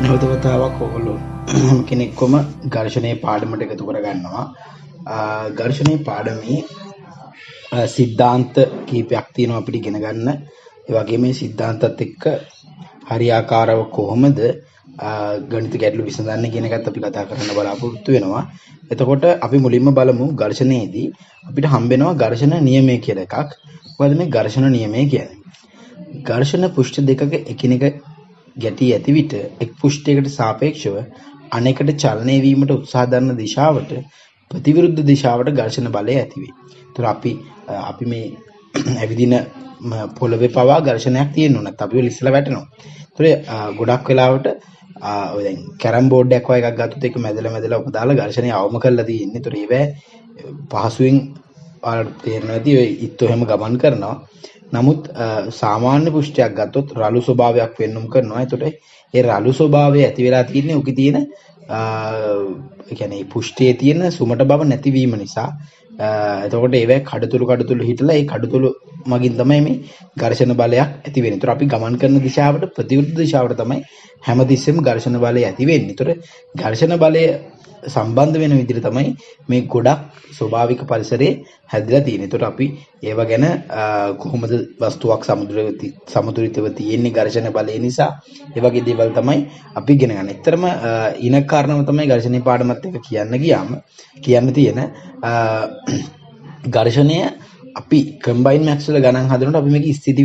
නැවත වතාවක් ඔයගොල්ලෝ හැම කෙනෙක්වම ඝර්ෂණයේ පාඩමට එකතු කරගන්නවා. ඝර්ෂණයේ පාඩමේ සිද්ධාන්ත කීපයක් තියෙනවා අපිට ඉගෙන ගන්න. ඒ වගේම මේ සිද්ධාන්තත් එක්ක හරියාකාරව කොහොමද ගණිත ගැටලු විසඳන්නේ කියන එකත් අපි කතා කරන්න බලාපොරොත්තු වෙනවා. එතකොට අපි මුලින්ම බලමු ඝර්ෂණයේදී අපිට හම්බ වෙනවා ඝර්ෂණ නියමය කියලා එකක්. මොකද මේ ඝර්ෂණ නියමය කියන්නේ? ඝර්ෂණ පෘෂ්ඨ දෙකක එකිනෙක ගැටී ඇති විට එක් පෘෂ්ඨයකට සාපේක්ෂව අනෙකට චලනය වීමට උත්සාහ දරන දිශාවට ප්‍රතිවිරුද්ධ දිශාවට ඝර්ෂණ බලය ඇති වේ. ඒතර අපි මේ ඇවිදින පොළවේ පවා ඝර්ෂණයක් තියෙනවා නැත්නම් අපි ඉස්සලා වැටෙනවා. ඒතර ගොඩක් වෙලාවට ඔය දැන් කැරම් බෝඩ් එකක් වගේ එකක් ගත්තොත් ඒක මැදලා ඔක දාලා ඝර්ෂණය අවම කරලා තියෙන්නේ. ඒතර ඒවැ පහසුවෙන් ඔයාලට තේරෙනවා ඇති ඔය ඉත්තෝ හැම ගමන් කරනවා. නමුත් සාමාන්‍ය පෘෂ්ඨයක් ගත්තොත් රළු ස්වභාවයක් වෙන්නුම් කරනවා. එතකොට ඒ රළු ස්වභාවය ඇති වෙලා තියෙන්නේ ඔකේ තියෙන ඒ කියන්නේ පෘෂ්ඨයේ තියෙන සුමට බව නැතිවීම නිසා. එතකොට ඒවැ කඩතුළු හිටලා ඒ කඩතුළු මගින් තමයි මේ ඝර්ෂණ බලයක් ඇති වෙන්නේ. ඒතර අපි ගමන් කරන දිශාවට ප්‍රතිවිරුද්ධ දිශාවට තමයි හැමතිස්සෙම ඝර්ෂණ බලය ඇති වෙන්නේ. ඒතර ඝර්ෂණ බලය සම්බන්ධ වෙන විදිහට තමයි මේ ගොඩක් ස්වභාවික පරිසරයේ හැදිලා තියෙන්නේ. ඒතකොට අපි ඒව ගැන කොහොමද වස්තුවක් සමතුලිතව තියෙන්නේ ඝර්ෂණ බලය නිසා ඒ වගේ දේවල් තමයි අපි ඉගෙන ගන්න. ඇත්තටම ඊන කාරණාව තමයි ඝර්ෂණයේ පාඩමත් එක්ක කියන්න තියෙන ඝර්ෂණය අපි කම්බයින් මැක්ස් වල ගණන් හදනකොට අපි මේක ස්ථිති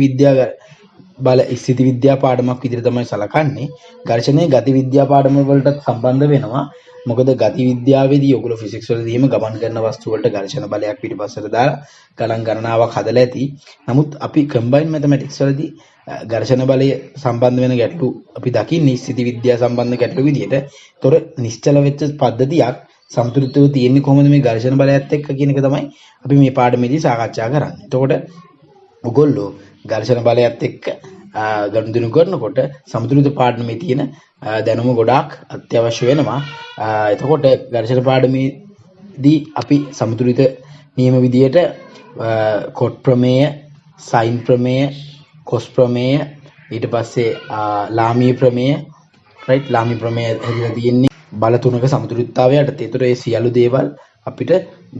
විද්‍යා පාඩමක් විදිහට තමයි සලකන්නේ. ඝර්ෂණය ගති විද්‍යා පාඩම වලටත් සම්බන්ධ වෙනවා. මොකද ගති විද්‍යාවේදී ඔයගොල්ලෝ ෆිසික්ස් වලදීම ගමන් කරන වස්තු වලට ඝර්ෂණ බලයක් පිටිපස්සට දාලා ගණන් ගණනාවක් හදලා ඇති. නමුත් අපි කම්බයින් මැතමැටික්ස් වලදී ඝර්ෂණ බලය සම්බන්ධ වෙන ගැටලු අපි දකින්නේ ස්ථිති විද්‍යා සම්බන්ධ ගැටලු විදිහට. ඒතොර නිශ්චල වෙච්ච පද්ධතියක් සමතුලිතව තියෙන්නේ කොහොමද මේ ඝර්ෂණ බලයත් එක්ක කියන එක තමයි අපි මේ පාඩමේදී සාකච්ඡා කරන්නේ. එතකොට ඔයගොල්ලෝ ඝර්ෂණ බලයත් එක්ක ගනුදෙනු කරනකොට සමතුලිත පාඩමේ තියෙන දැනුම ගොඩාක් අත්‍යවශ්‍ය වෙනවා. එතකොට ඝර්ෂණ පාඩමේදී අපි සමතුලිත නියම විදියට කොට් ප්‍රමේය, සයින් ප්‍රමේය, කොස් ප්‍රමේය, ඊට පස්සේ ලාමී ප්‍රමේය, ලාමී ප්‍රමේය හැදිලා තියෙන්නේ බල තුනක සමතුලිතතාවය යටතේ. ඒතර මේ සියලු දේවල් අපිට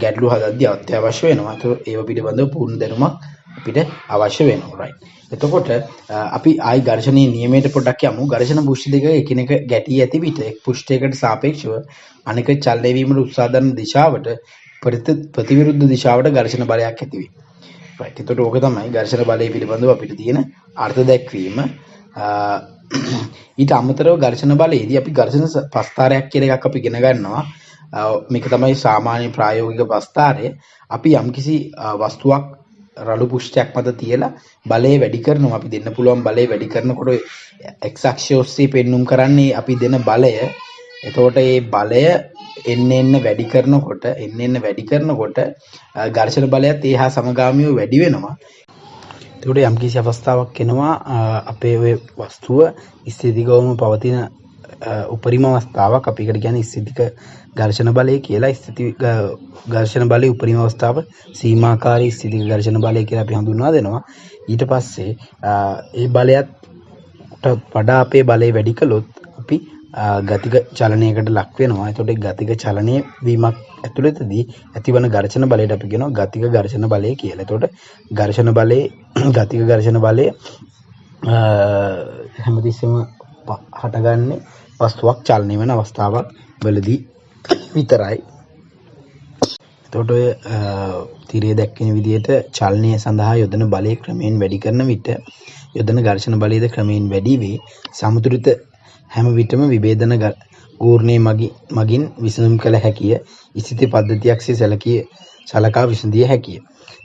ගැටලු හදද්දී අත්‍යවශ්‍ය වෙනවා. ඒතර ඒව පිළිබඳව පූර්ණ දැනුමක් අපිට අවශ්‍ය වෙනවා. එතකොට අපි ආයි ඝර්ෂණයේ නියමයට පොඩ්ඩක් යමු. ඝර්ෂණ පෘෂ්ඨ දෙක එකිනෙක ගැටී ඇති විට එක් පෘෂ්ඨයකට සාපේක්ෂව අනෙක චලනය වීමට උත්සාහ දරන දිශාවට ප්‍රතිවිරුද්ධ දිශාවට ඝර්ෂණ බලයක් ඇති වේ. එතකොට ඕක තමයි ඝර්ෂණ බලය පිළිබඳව අපිට තියෙන අර්ථ දැක්වීම. ඊට අමතරව ඝර්ෂණ බලයේදී අපි ඝර්ෂණ ප්‍රස්ථාරයක් කියලා එකක් අපි ඉගෙන ගන්නවා. මේක තමයි සාමාන්‍ය ප්‍රායෝගික ප්‍රස්ථාරය. අපි යම්කිසි වස්තුවක් රළු පෘෂ්ඨයක් මත තියලා බලය වැඩි කරනවා. අපි දෙන්න පුළුවන් බලය වැඩි කරනකොට x අක්ෂය ඔස්සේ පෙන්눔 කරන්නේ අපි දෙන බලය. එතකොට මේ බලය එන්න වැඩි කරනකොට ඝර්ෂණ බලයත් ඒ හා සමගාමීව වැඩි වෙනවා. එතකොට යම්කිසි අවස්ථාවක් එනවා අපේ ওই වස්තුව ස්ථිතිකවම පවතින උපරිම අවස්ථාවක් අපි ඒකට කියන්නේ ස්ථිතික ඝර්ෂණ බලය කියලා. ඝර්ෂණ බලයේ උපරිම අවස්ථාව සීමාකාරී ස්ථිතික ඝර්ෂණ බලය කියලා අපි හඳුන්වා දෙනවා. ඊට පස්සේ ඒ බලයට වඩා අපේ බලය වැඩි කළොත් අපි ගතික චලනයකට ලක් වෙනවා. එතකොට ගතික චලනය වීමක් ඇතුළතදී ඇතිවන ඝර්ෂණ බලයට අපි කියනවා ගතික ඝර්ෂණ බලය කියලා. එතකොට ඝර්ෂණ බලයේ ගතික ඝර්ෂණ බලය හැමතිස්සෙම හටගන්නේ වස්තුවක් චලනය වෙන අවස්ථාවක් වලදී විතරයි. එතකොට ඔය තිරයේ දැක්වෙන විදිහට චලනය සඳහා යොදන බලය ක්‍රමයෙන් වැඩි කරන විට යොදන ඝර්ෂණ බලයද ක්‍රමයෙන් වැඩි වේ. සමතුලිත හැම විටම විභේදන ඌර්ණයේ මගින් විසඳුම් කළ හැකිය. ඉසිත පද්ධතියක්සේ සලකා විසඳිය හැකිය.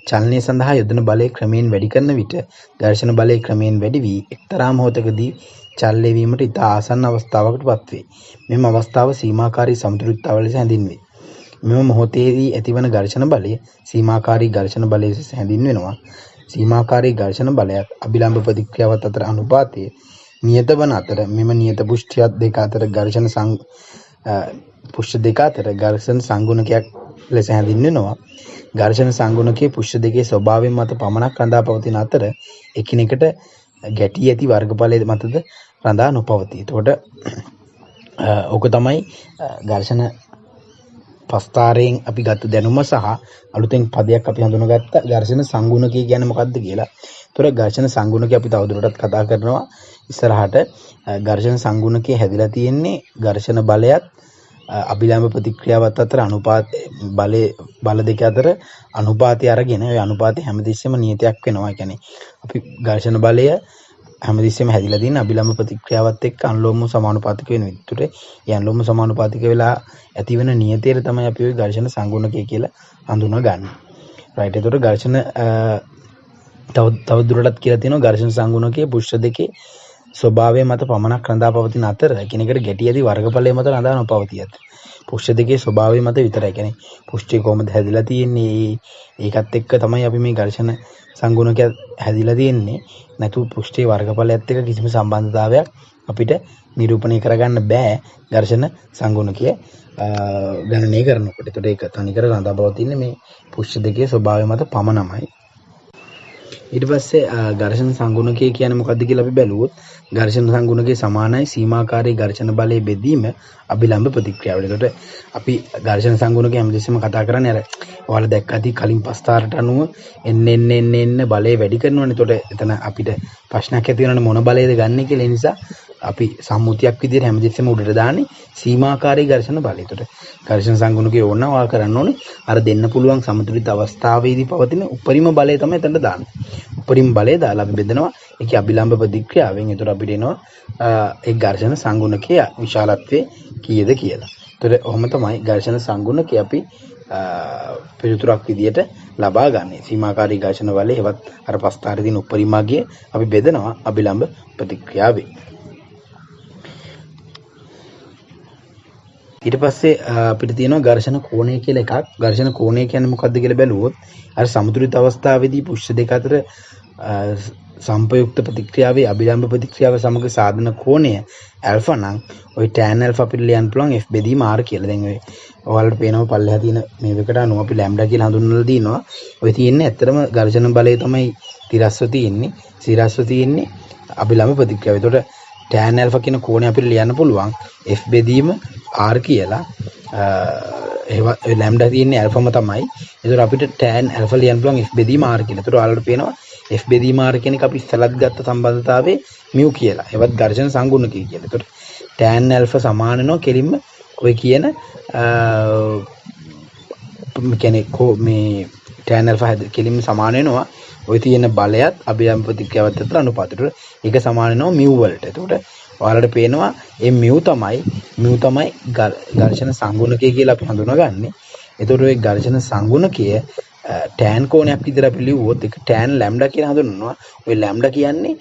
චලනය සඳහා යොදන බලය ක්‍රමයෙන් වැඩි කරන විට ඝර්ෂණ බලය ක්‍රමයෙන් වැඩි වී එක්තරා මොහොතකදී චලනය වීමට ඉතා ආසන්න අවස්ථාවකට පත්වේ. මෙම අවස්ථාව සීමාකාරී සමතුලිතතාව ලෙස හැඳින්වේ. මෙම මොහොතේදී ඇතිවන ඝර්ෂණ බලය සීමාකාරී ඝර්ෂණ බලය ලෙස හැඳින්වෙනවා. සීමාකාරී ඝර්ෂණ බලයත් අභිලම්බ ප්‍රතික්‍රියාවත් අතර අනුපාතය නියත වන අතර මෙම නියත පෘෂ්ඨ දෙක අතර ඝර්ෂණ සංගුණකයක් ලෙස හැඳින්වෙනවා. ඝර්ෂණ සංගුණකයේ පෘෂ්ඨ දෙකේ ස්වභාවයෙන් මත පමණක් රඳා පවතින අතර එකිනෙකට ගැටී ඇති වර්ගඵලයේ මතද රඳා නොපවතී. එතකොට ඕක තමයි ඝර්ෂණ පස්තාරයෙන් අපි ගත්ත දැනුම සහ අලුතෙන් පදයක් අපි හඳුනගත්ත ඝර්ෂණ සංගුණකය කියන්නේ මොකක්ද කියලා. ඒතොර ඝර්ෂණ සංගුණකය අපි තවදුරටත් කතා කරනවා ඉස්සරහට. ඝර්ෂණ සංගුණකය හැදිලා තියෙන්නේ ඝර්ෂණ බලයත් අභිලම්භ ප්‍රතික්‍රියාවත් අතර අනුපාත බල දෙක අතර අනුපාතය අරගෙන ඒ අනුපාතය හැමතිස්සෙම නියතයක් වෙනවා. ඒ කියන්නේ අපි ඝර්ෂණ බලය හැමතිස්සෙම හැදිලා තියෙන අභිලම්භ ප්‍රතික්‍රියාවත් එක්ක අනුලෝම සමානුපාතික වෙන විදිහට ඒ අනුලෝම සමානුපාතික වෙලා ඇති වෙන නියතයට තමයි අපි ওই ඝර්ෂණ සංගුණකය කියලා හඳුනගන්නේ. රයිට්. ඒතකොට ඝර්ෂණ තව දුරටත් කියලා තියෙනවා ඝර්ෂණ සංගුණකයේ පුෂ්ඨ දෙකේ ස්වභාවය මත පමණක් රඳා පවතින අතර එකිනෙකට ගැටි ඇති වර්ගඵලය මත රඳා නොපවතී ඇත. පුෂ්ඨ දෙකේ ස්වභාවය මත විතරයි. කියන්නේ පුෂ්ඨය කොහොමද හැදිලා තියෙන්නේ ඒකත් එක්ක තමයි අපි මේ ඝර්ෂණ සංගුණකය හැදිලා තියෙන්නේ. නැතු පුෂ්ඨයේ වර්ගඵලයත් එක්ක කිසිම සම්බන්ධතාවයක් අපිට නිරූපණය කරගන්න බෑ ඝර්ෂණ සංගුණකය ගණනය කරනකොට. ඒකට ඒක තනිකර රඳා පවතින්නේ මේ පුෂ්ඨ දෙකේ ස්වභාවය මත පමණමයි. ඊට පස්සේ ඝර්ෂණ සංගුණකය කියන්නේ මොකක්ද කියලා අපි බැලුවොත් ඝර්ෂණ සංගුණකයේ සමානයි සීමාකාරී ඝර්ෂණ බලයේ බෙදීම අභිලම්භ ප්‍රතික්‍රියාවට. ඒකට අපි ඝර්ෂණ සංගුණකය හැමදෙස්සෙම කතා කරන්නේ අර ඔයාලා දැක්කදී කලින් පස්තාරට අනුව එන්න බලය වැඩි කරනවනේ. ඒකට එතන අපිට ප්‍රශ්නයක් ඇති වෙනවනේ මොන බලයද ගන්න කියලා. ඒ නිසා අපි සම්මුතියක් විදිහට හැමදෙස්සෙම උඩට දාන්නේ සීමාකාරී ඝර්ෂණ බලය. ඒකට ඝර්ෂණ සංගුණකය ඕන ඔයා කරන්න ඕනේ අර දෙන්න පුළුවන් සමතුලිත අවස්ථාවේදී පවතින උපරිම බලය තමයි එතනට දාන්නේ. උපරිම බලය දාලා අපි බෙදනවා ඒකේ අභිලම්භ ප්‍රතික්‍රියාවෙන්. ඒතර අපිට එනවා ඒ ඝර්ෂණ සංගුණකයේ විශාලත්වය කීයද කියලා. ඒතර ඔහොම තමයි ඝර්ෂණ සංගුණකය අපි පිළිතුරක් විදියට ලබා ගන්න. සීමාකාරී ඝර්ෂණ බලය හෙවත් අර පස්තාරේ තියෙන උපරිම අගය අපි බෙදනවා අභිලම්භ ප්‍රතික්‍රියාවෙන්. ඊට පස්සේ අපිට තියෙනවා ඝර්ෂණ කෝණය කියලා එකක්. ඝර්ෂණ කෝණය කියන්නේ මොකක්ද කියලා බැලුවොත් අර සමතුලිත අවස්ථාවේදී පුෂ්ඨ දෙක අතර සංපයුක්ත ප්‍රතික්‍රියාවේ අභිලම්භ ප්‍රතික්‍රියාව සමග සාධන කෝණය ඇල්ෆා නම් ওই tan ඇල්ෆා අපිට ලියන්න පුළුවන් f බෙදීම r කියලා. දැන් ඔය ඔයාලට පේනවා පල්ලෙහා තියෙන මේකට අනුව අපි ලැම්ඩා කියලා හඳුන්වලා දිනවා. ඔය තියෙන්නේ ඇත්තටම ඝර්ෂණ බලය තමයි තිරස්ව තියෙන්නේ. සිරස්ව තියෙන්නේ අභිලම්භ ප්‍රතික්‍රියාව. ඒතකොට tan ඇල්ෆා කියන කෝණය අපිට ලියන්න පුළුවන් f බෙදීම r කියලා. ඒ ලැම්ඩා තියෙන්නේ ඇල්ෆාම තමයි. ඒතකොට අපිට tan ඇල්ෆා ලියන්න පුළුවන් f බෙදීම r කියලා. ඒතකොට ඔයාලට පේනවා f බෙදීම r කියන එක අපි ඉස්සලත් ගත්ත සම්බන්ධතාවයේ mu කියලා. ඒවත් ඝර්ෂණ සංගුණකය කියලා. ඒතකොට tan ඇල්ෆා සමාන වෙනවා කෙලින්ම ඔය කියන මේ tan ඇල්ෆා කෙලින්ම සමාන වෙනවා ඔය තියෙන බලයත් අභිලම්භ ප්‍රතික්‍රියාවත් අතර අනුපාතයට. ඒක සමාන වෙනවා mu වලට. ඒතකොට ඔයාලට පේනවා මේ mu තමයි ඝර්ෂණ සංගුණකය කියලා අපි හඳුනගන්නේ. ඒතකොට ඔය ඝර්ෂණ සංගුණකය tan කෝණයක් විදිහට අපි ලිව්වොත් ඒක tan lambda කියලා හඳුන්වනවා. ඔය lambda කියන්නේ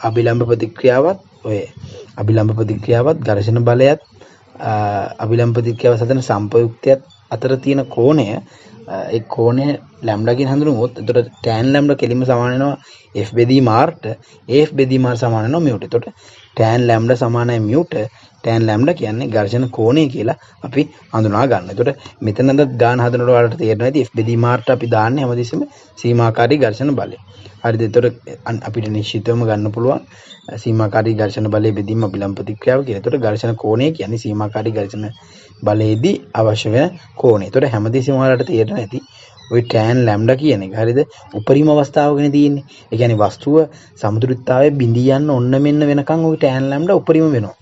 අභිලම්භ ප්‍රතික්‍රියාවත් ඝර්ෂණ බලයත් අභිලම්භ ප්‍රතික්‍රියාව සතන සම්පයුක්තයත් අතර තියෙන කෝණය ඒ කෝණය lambda කියන හඳුන්වුවොත් එතකොට tan lambda කෙලින්ම සමාන වෙනවා f බෙදීම r ට. f බෙදීම r සමාන වෙනවා mu ට. එතකොට tan lambda සමානයි mu ට. tan lambda කියන්නේ ඝර්ෂණ කෝණය කියලා අපි හඳුනා ගන්න. එතකොට මෙතනද ගාන හදනකොට ඔයාලට තේරෙනවා ඇති f බෙදීම r ට අපි දාන්නේ හැමදෙස්සෙම සීමාකාරී ඝර්ෂණ බලය. හරිද? එතකොට අපිට නිශ්චිතවම ගන්න පුළුවන් සීමාකාරී ඝර්ෂණ බලයේ බෙදීම අභිලම්භ ප්‍රතික්‍රියාව කියලා. එතකොට ඝර්ෂණ කෝණය කියන්නේ සීමාකාරී ඝර්ෂණ බලයේදී අවශ්‍ය වෙන කෝණය. එතකොට හැමදෙස්සෙම ඔයාලට තේරෙනවා ඇති ওই tan lambda කියන එක හරිද? උපරිම අවස්ථාවකනේ තියෙන්නේ. ඒ කියන්නේ වස්තුව සමතුලිතතාවයේ බිඳී යන්න ඔන්න මෙන්න වෙනකන් ওই tan lambda උපරිම වෙනවා.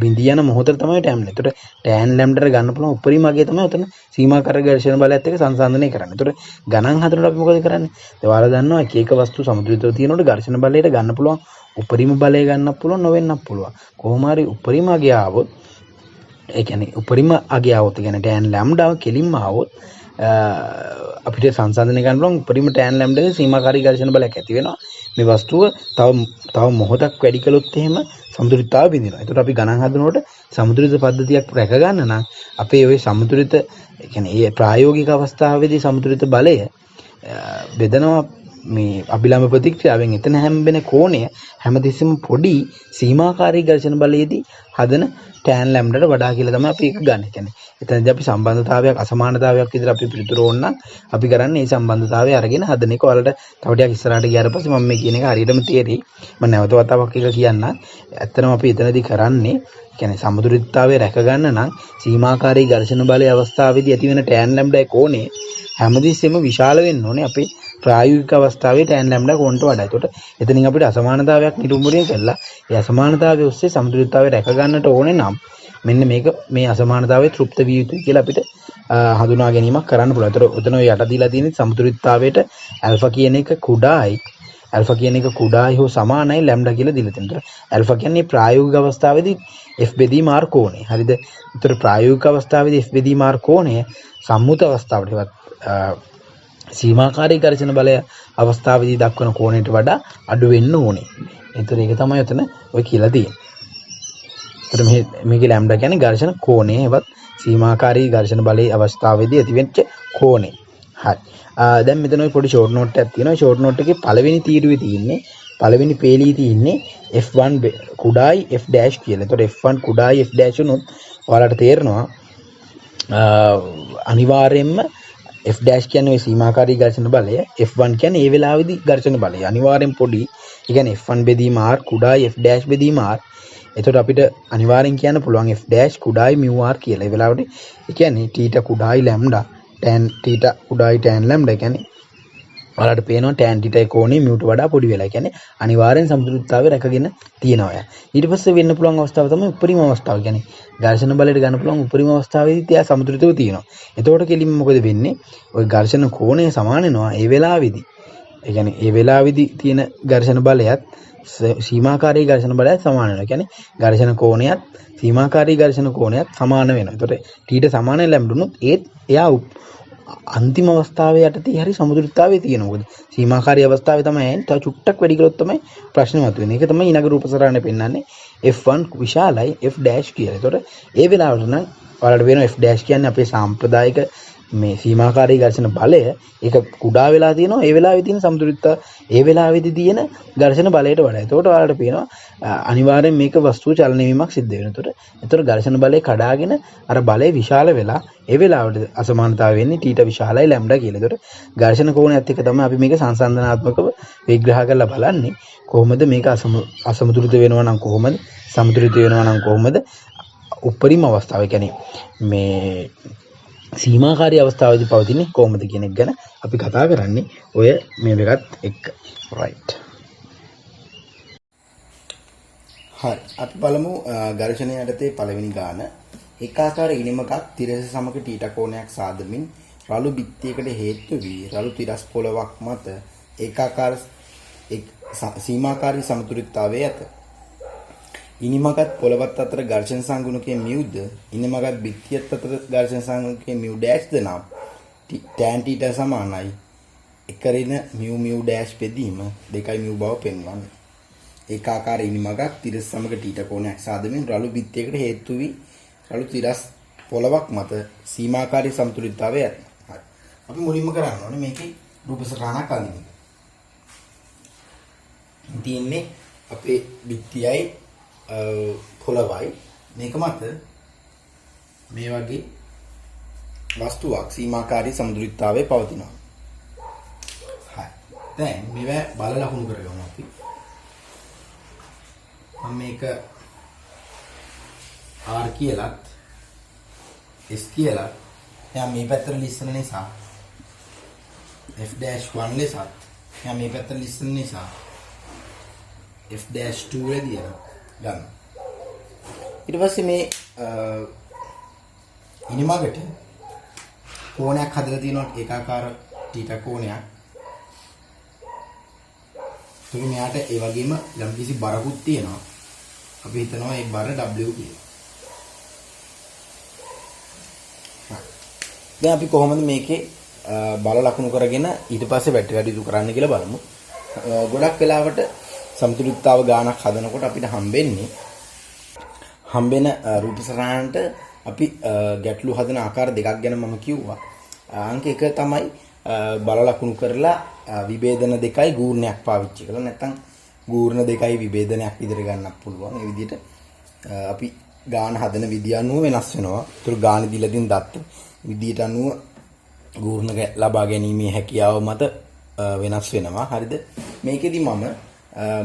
බිඳී යන මොහොතට තමයි tan. එතකොට tan lambda ට ගන්න පුළුවන් උපරිම අගය තමයි උතන සීමාකාරී ඝර්ෂණ බලයත් එක්ක සංසන්දනය කරන්නේ. එතකොට ගණන් හදනකොට අපි මොකද කරන්නේ? ඔයාලා දන්නවා එක එක වස්තු සමතුලිතව තියෙනකොට ඝර්ෂණ බලයට ගන්න පුළුවන් උපරිම බලය ගන්නත් පුළුවන් නොවෙන්නත් පුළුවන්. කොහොම හරි උපරිම අගය ආවොත් ඒ කියන්නේ උපරිම අගය ආවොත් ඒ කියන්නේ tan lambda කෙලින්ම ආවොත් අපිට සංසන්දනය කරන්න පුළුවන් උපරිම tan lambda ගේ සීමාකාරී ඝර්ෂණ බලයක් ඇති වෙනවා. මේ වස්තුව තව මොහොතක් වැඩි කළොත් එහෙම සමතුලිතතාවය බිඳිනවා. ඒකට අපි ගණන් හදනකොට සමතුලිත පද්ධතියක් රැක ගන්න නම් අපේ ওই සමතුලිත ඒ කියන්නේ ඒ ප්‍රායෝගික අවස්ථාවේදී සමතුලිත බලය බෙදනවා මේ අභිලම්භ ප්‍රතික්‍රියාවෙන් එතන හැම්බෙන කෝණය හැමතිස්සෙම පොඩි සීමාකාරී ඝර්ෂණ බලයේදී හදන tan ලැම්ඩාට වඩා කියලා තමයි අපි ඒක ගන්න. කියන්නේ එතනදී අපි සම්බන්ධතාවයක් අසමානතාවයක් විදිහට අපි පිළිතුරු ඕන නම් අපි කරන්නේ මේ සම්බන්ධතාවය අරගෙන හදන එක. ඔයාලට තව ටිකක් ඉස්සරහට ගියාට පස්සේ මම මේ කියන එක හරියටම තේරෙයි. මම නැවත වතාවක් එක කියන්න. ඇත්තටම අපි එතනදී කරන්නේ කියන්නේ සමතුලිතතාවය රැක ගන්න නම් සීමාකාරී ඝර්ෂණ බලයේ අවස්ථාවේදී ඇති වෙන tan ලැම්ඩා කෝණය හැමදෙස්සෙම විශාල වෙන්න ඕනේ අපේ ප්‍රායෝගික අවස්ථාවේ tan ලැම්ඩා කෝණයට වඩා. ඒකට එතනින් අපිට අසමානතාවයක් නිරූපණය කරලා ඒ අසමානතාවය ඔස්සේ සමතුලිතතාවය රැක ගන්නට ඕනේ නම් මෙන්න මේක මේ අසමානතාවයේ තෘප්ත විය යුතුයි කියලා අපිට හඳුනා ගැනීමක් කරන්න පුළුවන්. ඒතර උතන ඔය යට දීලා තියෙන සමතුලිතතාවයට ඇල්ෆා කියන එක කුඩායි ඇල්ෆා කියන එක කුඩායි හෝ සමානයි ලැම්ඩා කියලා දීලා තියෙනවා. ඇල්ෆා කියන්නේ ප්‍රායෝගික අවස්ථාවේදී f බෙදීම r කෝණය. හරිද? ඒතර ප්‍රායෝගික අවස්ථාවේදී f බෙදීම r කෝණය සම්මුත අවස්ථාවට සීමාකාරී ඝර්ෂණ බලය අවස්ථාවේදී දක්වන කෝණයට වඩා අඩු වෙන්න ඕනේ. ඒතර ඒක තමයි උතන ඔය කියලා තියෙන්නේ. ඒතර මේකේ ලැම්ඩා කියන්නේ ඝර්ෂණ කෝණය. ඒවත් සීමාකාරී ඝර්ෂණ බලයේ අවස්ථාවේදී ඇතිවෙච්ච කෝණය. හරි. දැන් මෙතන ඔය පොඩි ෂෝට් නෝට් එකක් තියෙනවා. ෂෝට් නෝට් එකේ පළවෙනි තීරුවේ තියෙන්නේ පළවෙනි පේලියේ තියෙන්නේ f1 කුඩායි f dash කියලා. ඒතකොට f1 කුඩායි f dash උනොත් ඔයාලට තේරෙනවා අනිවාර්යයෙන්ම f dash කියන්නේ ඔය සීමාකාරී ඝර්ෂණ බලය, f1 කියන්නේ ඒ වෙලාවේදී ඝර්ෂණ බලය. අනිවාර්යෙන් පොඩි. ඒ කියන්නේ f1 බෙදීම r කුඩායි f dash බෙදීම r. එතකොට අපිට අනිවාර්යෙන් කියන්න පුළුවන් f dash කුඩායි mu r කියලා. ඒ වෙලාවට ඒ කියන්නේ θ කුඩායි ලැම්ඩා tan θ කුඩායි tan ලැම්ඩා කියන්නේ ඔයාලට පේනවා tan θ කෝණය mu ට වඩා පොඩි වෙලා. කියන්නේ අනිවාර්යෙන් සමතුලිතතාවය රැකගෙන තියෙනවා. ඊට පස්සේ වෙන්න පුළුවන් අවස්ථාව තමයි උපරිම අවස්ථාව. කියන්නේ ඝර්ෂණ බලයට ගන්න පුළුවන් උපරිම අවස්ථාවේදී තියා සමතුලිතව තියෙනවා. එතකොට කෙලින්ම මොකද වෙන්නේ? ওই ඝර්ෂණ කෝණය සමාන වෙනවා ඒ වෙලාවේදී. ඒ කියන්නේ ඒ වෙලාවේදී තියෙන ඝර්ෂණ බලයත් සීමාකාරී ඝර්ෂණ බලයත් සමාන වෙනවා. කියන්නේ ඝර්ෂණ කෝණයත් සීමාකාරී ඝර්ෂණ කෝණයත් සමාන වෙනවා. ඒතකොට ටීට සමාන ලැම්ඩුනොත් ඒත් එයා අන්තිම අවස්ථාවේ යටතේ හරි සමතුලිතතාවයේ තියෙනවා. මොකද සීමාකාරී අවස්ථාවේ තමයි එන්නේ. තව චුට්ටක් වැඩි කළොත් තමයි ප්‍රශ්න මතුවෙන්නේ. ඒක තමයි ඊළඟ රූපසරණේ පෙන්නන්නේ f1 විශාලයි f dash කියලා. ඒතකොට ඒ වෙලාවට නම් ඔයාලට වෙනවා f dash කියන්නේ අපේ සාම්ප්‍රදායික මේ සීමාකාරී ඝර්ෂණ බලය ඒක කුඩා වෙලා තියෙනවා. ඒ වෙලාවේ තියෙන සමතුලිතතාව ඒ වෙලාවේදී තියෙන ඝර්ෂණ බලයට වඩා. ඒතකොට ඔයාලට පේනවා අනිවාර්යෙන් මේක වස්තු චලන වීමක් සිද්ධ වෙනවා. ඒතකොට ඝර්ෂණ බලය කඩාගෙන අර බලය විශාල වෙලා ඒ වෙලාවට අසමානතාවය වෙන්නේ θ විශාලයි ලැම්ඩා කියලා. ඒතකොට ඝර්ෂණ කෝණයත් එක්ක තමයි අපි මේක සංසන්දනාත්මකව විග්‍රහ කරලා බලන්නේ. කොහොමද මේක අසමතුලිත වෙනවා නම් කොහොමද සමතුලිත වෙනවා නම් කොහොමද උපරිම අවස්ථාව කියන්නේ මේ සීමාකාරී අවස්ථාවේදී පවතින්නේ කොහොමද කියන එක ගැන අපි කතා කරන්නේ ඔය මේ දෙකත් එක්ක. right. හරි. අපි බලමු ඝර්ෂණය යටතේ පළවෙනි ගාන. ඒකාකාර ඉනිමකක් තිරස සමග θ කෝණයක් සාදමින් රළු බිත්තියකට හේතු වී රළු තිරස් පොළවක් මත ඒකාකාර සීමාකාරී සමතුලිතතාවයේ ඇත. ඉනිමකත් පොළවත් අතර ඝර්ෂණ සංගුණකයේ μද ඉනිමකත් බිත්තියත් අතර ඝර්ෂණ සංගුණකයේ μ dash ද නම් tan θ සමානයි එකරින μ dash බෙදීම 2 μ බව පෙන්වන්නේ. ඒකාකාර ඉනිමකක් තිරස් සමග θ කෝණයක් සාදමින් රළු බිත්තියකට හේතු වී රළු තිරස් පොළවක් මත සීමාකාරී සමතුලිතතාවය ඇත. හරි. අපි මුලින්ම කරන්න ඕනේ මේකේ රූප සටහනක් අඳින්න. තියෙන්නේ අපේ බිත්තියයි පොළවයි මේක මත මේ වගේ වස්තුවක් සීමාකාරී සමතුලිතතාවයේ පවතිනවා. හරි. දැන් මේවා බල ලකුණු කරගමු අපි. මම මේක R කියලාත් S කියලාත් එයා මේ පැත්තට ලිස්සන නිසා f-1 ලෙසත් එයා මේ පැත්තට ලිස්සන නිසා f-2 වෙදියා ගන්න. ඊට පස්සේ මේ ඉනිමකට කෝණයක් හදලා තියෙනවා ඒකාකාර θ කෝණයක්. ඒක මෙයාට ඒ වගේම යම් කිසි බරකුත් තියෙනවා. අපි හිතනවා ඒ බර W කියලා. දැන් අපි කොහොමද මේකේ බල ලකුණු කරගෙන ඊට පස්සේ වැටි වැඩිදු කරන්න කියලා බලමු. ගොඩක් වෙලාවට සමතුලිතතාව ගානක් හදනකොට අපිට හම්බෙන රූප සරහනට අපි ගැටලු හදන ආකාර දෙකක් ගැන මම කිව්වා. අංක 1 තමයි බල ලකුණු කරලා විභේදන දෙකයි ගූර්ණයක් පාවිච්චි කළා. නැත්නම් ගූර්ණ දෙකයි විභේදනයක් විදිහට ගන්නත් පුළුවන්. ඒ විදිහට අපි ගාන හදන විදිය අනුව වෙනස් වෙනවා. ඒතර ගාන දීලා තියෙන දත්ත විදියට අනුව ගූර්ණ ලබා ගැනීමේ හැකියාව මත වෙනස් වෙනවා. හරිද? මේකෙදි මම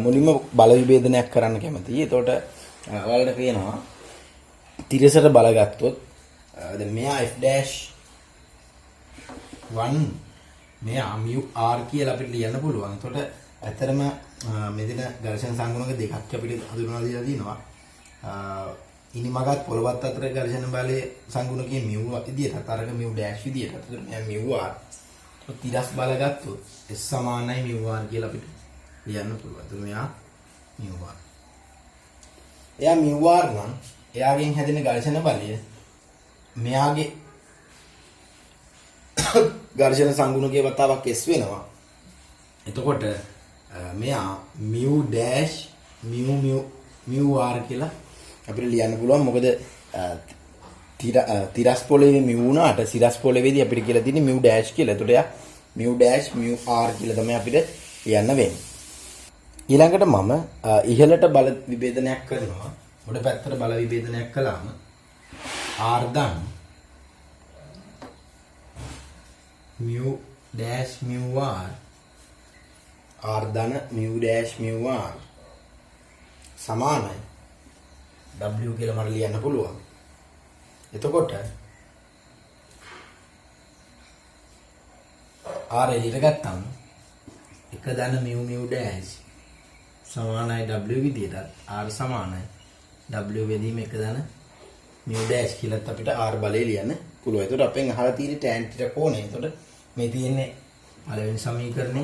මුලින්ම බල විභේදනයක් කරන්න කැමතියි. එතකොට ඔයාලට පේනවා තිරසට බල ගත්තොත් දැන් මෙයා f'1 මෙයා mu r කියලා අපිට ලියන්න පුළුවන්. එතකොට ඇත්තටම මෙතන ඝර්ෂණ සංගුණක දෙකක් අපිට හඳුන්වලා දීලා තියෙනවා. ඉනිමගත් පොළවත් අතර ඝර්ෂණ බලයේ සංගුණකයේ mu විදියට අරක mu dash විදියට. එතකොට මෙයා mu r. තිරස් බල ගත්තොත් s සමානයි mu r කියලා අපිට ලියන්න පුළුවන්. එතකොට මෙයා mu r. එයා mu r නම් එයාගෙන් හැදෙන ඝර්ෂණ බලය මෙයාගේ ඝර්ෂණ සංගුණකයේ වතාවක් s වෙනවා. එතකොට මෙයා mu dash mu r කියලා අපිට ලියන්න පුළුවන්. මොකද තිරස් පොළවේ mu වුණාට සිරස් පොළවේදී අපිට කියලා තියෙන්නේ mu dash කියලා. එතකොට එයා mu dash mu r කියලා තමයි අපිට ලියන්න වෙන්නේ. ඊළඟට මම ඉහළට බල විභේදනයක් කරනවා. උඩ පැත්තට බල විභේදනයක් කළාම r දන් mu dash mu r r ධන mu dash mu r සමානයි w කියලා මට ලියන්න පුළුවන්. එතකොට r එළියට ගත්තාම එක ධන mu dash සමානයි w විදියට r සමානයි w වෙදීම එක ධන mu dash කියලාත් අපිට r බලය ලියන්න පුළුවන්. එතකොට අපෙන් අහලා තියෙන්නේ tan θ කෝණය. එතකොට මේ තියෙන්නේ පළවෙනි සමීකරණය,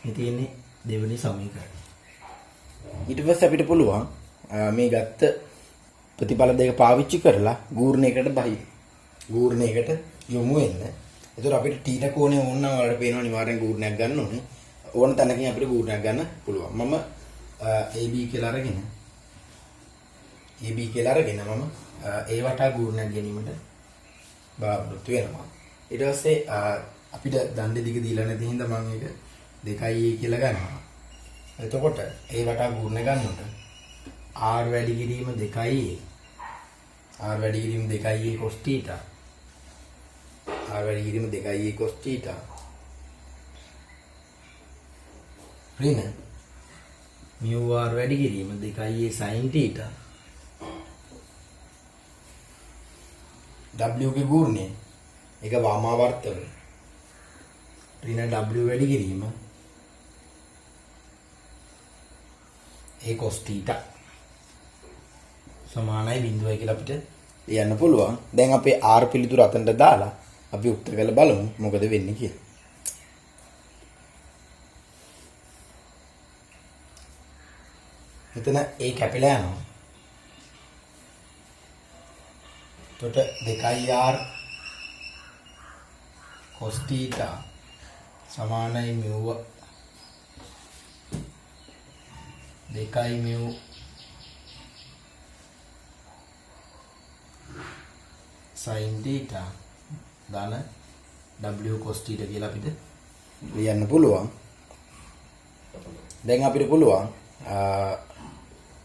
මේ තියෙන්නේ දෙවෙනි සමීකරණය. ඊට පස්සේ අපිට පුළුවන් මේ ගත්ත ප්‍රතිඵල දෙක පාවිච්චි කරලා ගූර්ණයකට බහි ගූර්ණයකට යොමු වෙන්න. එතකොට අපිට θ කෝණය ඕන නම් වලට පේනවා අනිවාර්යෙන් ගූර්ණයක් ගන්න ඕනේ. ඕන තැනකින් අපිට ගූර්ණයක් ගන්න පුළුවන්. මම AB කියලා අරගෙන මම ඒ වටා ගූර්ණයක් ගැනීමට බලාපොරොත්තු වෙනවා. ඊට පස්සේ අපිට දණ්ඩ දිග දීලා නැති හින්දා මම ඒක 2a කියලා ගන්නවා. එතකොට ඒ වටා ගුණ ගන්නකොට r වැඩි කිරීම 2a r වැඩි කිරීම 2a cos θ r වැඩි කිරීම 2a cos θ ඍණ mu r වැඩි කිරීම 2a sin θ w ගේ ගුණය ඒක වාමාවර්තව ඍණ w වැඩි කිරීම a cos θ සමානයි 0 කියලා අපිට ලියන්න පුළුවන්. දැන් අපේ r පිළිතුර අතනට දාලා අපි උත්තර කරලා බලමු මොකද වෙන්නේ කියලා. මෙතන a කැපිලා යනවා. එතකොට 2r cos θ සමානයි mu 2 mu sin θ ධන w cos θ කියලා අපිට ලියන්න පුළුවන්. දැන් අපිට පුළුවන්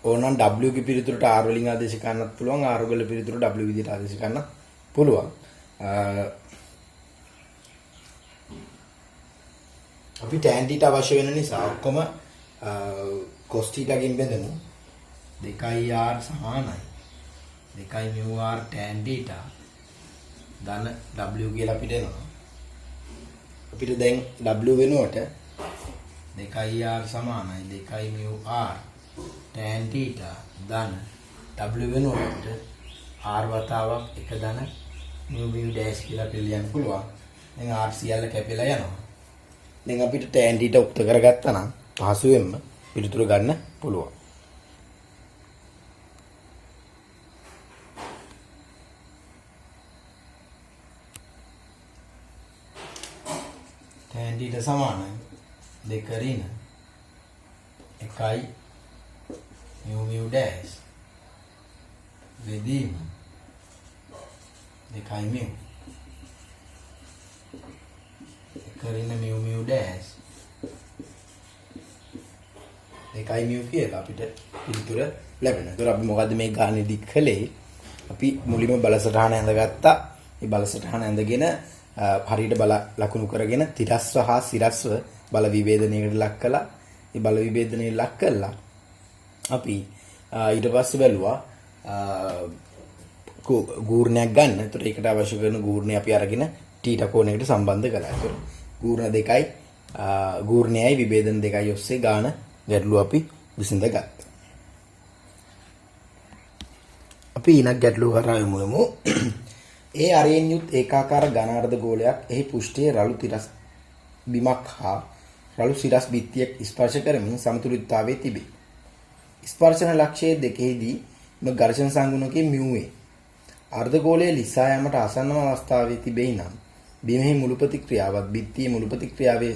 ඕනනම් w ගේ පිළිතුරට r වලින් ආදේශ කරන්නත් පුළුවන්, r වල පිළිතුරට w විදිහට ආදේශ කරන්නත් පුළුවන්. අපි tan θ අවශ්‍ය වෙන නිසා ඔක්කොම cos θ ගෙන් බෙදමු. 2r සමානයි 2 mu r tan θ ධන w කියලා අපිට එනවා. අපිට දැන් w වෙනුවට 2r සමානයි 2 mu r tan θ ධන w වෙනුවට r වතාවක් එක ධන mu dash කියලා අපිට ලියන්න පුළුවන්. දැන් r සියල්ල කැපිලා යනවා. දැන් අපිට tan θ උක්ත කරගත්තා නම් පහසුවෙන්ම පිළිතුර ගන්න පුළුවන්. tan θ සමානයි 2 ඍණ 1 mu dash බෙදීම 2 mu 1 ඍණ mu dash ඒකයි mu කියලා අපිට පිළිතුර ලැබෙනවා. ඒතර අපි මොකද්ද මේ ගානේදී කළේ? අපි මුලින්ම බලසටහන ඇඳගත්තා. මේ බලසටහන ඇඳගෙන හරියට බල ලකුණු කරගෙන තිරස්ව හා සිරස්ව බල විභේදනයකට ලක් කළා. මේ බල විභේදනයේ ලක් කළා. අපි ඊට පස්සේ බැලුවා ගූර්ණයක් ගන්න. ඒතර ඒකට අවශ්‍ය කරන ගූර්ණය අපි අරගෙන තීටා කෝණයකට සම්බන්ධ කළා. ඒතර ගූර්ණ දෙකයි ගූර්ණයයි විභේදන දෙකයි ඔස්සේ ගාන ගැටලුව අපි විසඳගත්තා. අපි ඊනක් ගැටලුව කරා යමු. ඒ අරයෙන් යුත් ඒකාකාර ඝනාර්ධ ගෝලයක් එහි පෘෂ්ඨයේ රළු තිරස් බිමක් හා රළු සිරස් බිත්තියක් ස්පර්ශ කරමින් සමතුලිතතාවයේ තිබේ. ස්පර්ශන ලක්ෂයේ දෙකෙහිදී ඝර්ෂණ සංගුණකයේ μ අර්ධගෝලයේ ලිසා යාමට ආසන්නම අවස්ථාවේ තිබෙයි නම් බිමෙහි මුළු ප්‍රතික්‍රියාවත් බිත්තියේ මුළු ප්‍රතික්‍රියාවේ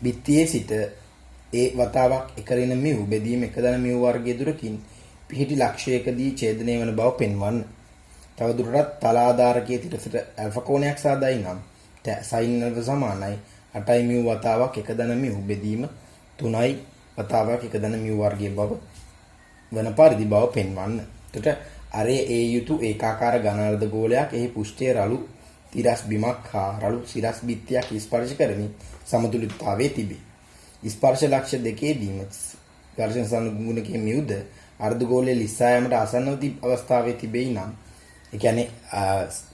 බිත්තියේ සිට ඒ වතාවක් එකරින μ බෙදීම එකදන μ වර්ගයේ දුරකින් පිහිටි ලක්ෂයකදී ඡේදනය වන බව පෙන්වන්න. තවදුරටත් තලාධාරකයේ තිරසට ඇල්ෆා කෝණයක් සාදයි නම් sin ව සමානයි 8යි μ වතාවක් එකදන μ බෙදීම 3යි වතාවක් එකදන μ වර්ගයේ බව වන පරිදි බව පෙන්වන්න. එතකොට අරේ ඒ යුතු ඒකාකාර ඝනාර්ධ ගෝලයක් එහි පෘෂ්ඨයේ රළු තිරස් බිමක් හා රළු සිරස් බිත්තියක් ස්පර්ශ කරමින් සමතුලිතතාවයේ තිබේ. ස්පර්ශ ලක්ෂ දෙකේදීම ඝර්ෂණ සංගුණකයේ මියුද අර්ධගෝලයේ ලිස්සා යාමට ආසන්නව අවස්ථාවේ තිබෙයි නම් ඒ කියන්නේ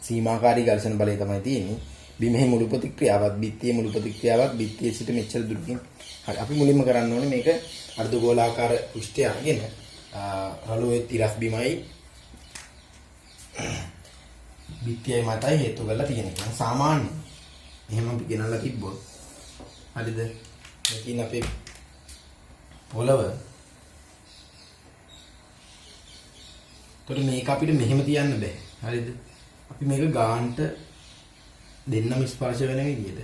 සීමාකාරී ඝර්ෂණ බලය තමයි තියෙන්නේ. බිමෙහි මුළු ප්‍රතික්‍රියාවත් බිත්තියේ මුළු ප්‍රතික්‍රියාවත් බිත්තියේ සිට මෙච්චර දුරකින් හරි අපි මුලින්ම කරන්න ඕනේ මේක අර්ධගෝලාකාර පෘෂ්ඨය අරගෙන රළුවේ තිරස් බිමයි බිත්තියයි මතයි හේතු කරලා තියෙන එක. සාමාන්‍ය එහෙම අපි ගෙනල්ලා තිබ්බොත් හරිද? මේකින් අපේ පොළව මේක අපිට මෙහෙම තියන්න බෑ. හරිද? අපි මේක ගාන්ට දෙන්නම ස්පර්ශ වෙන විදිහට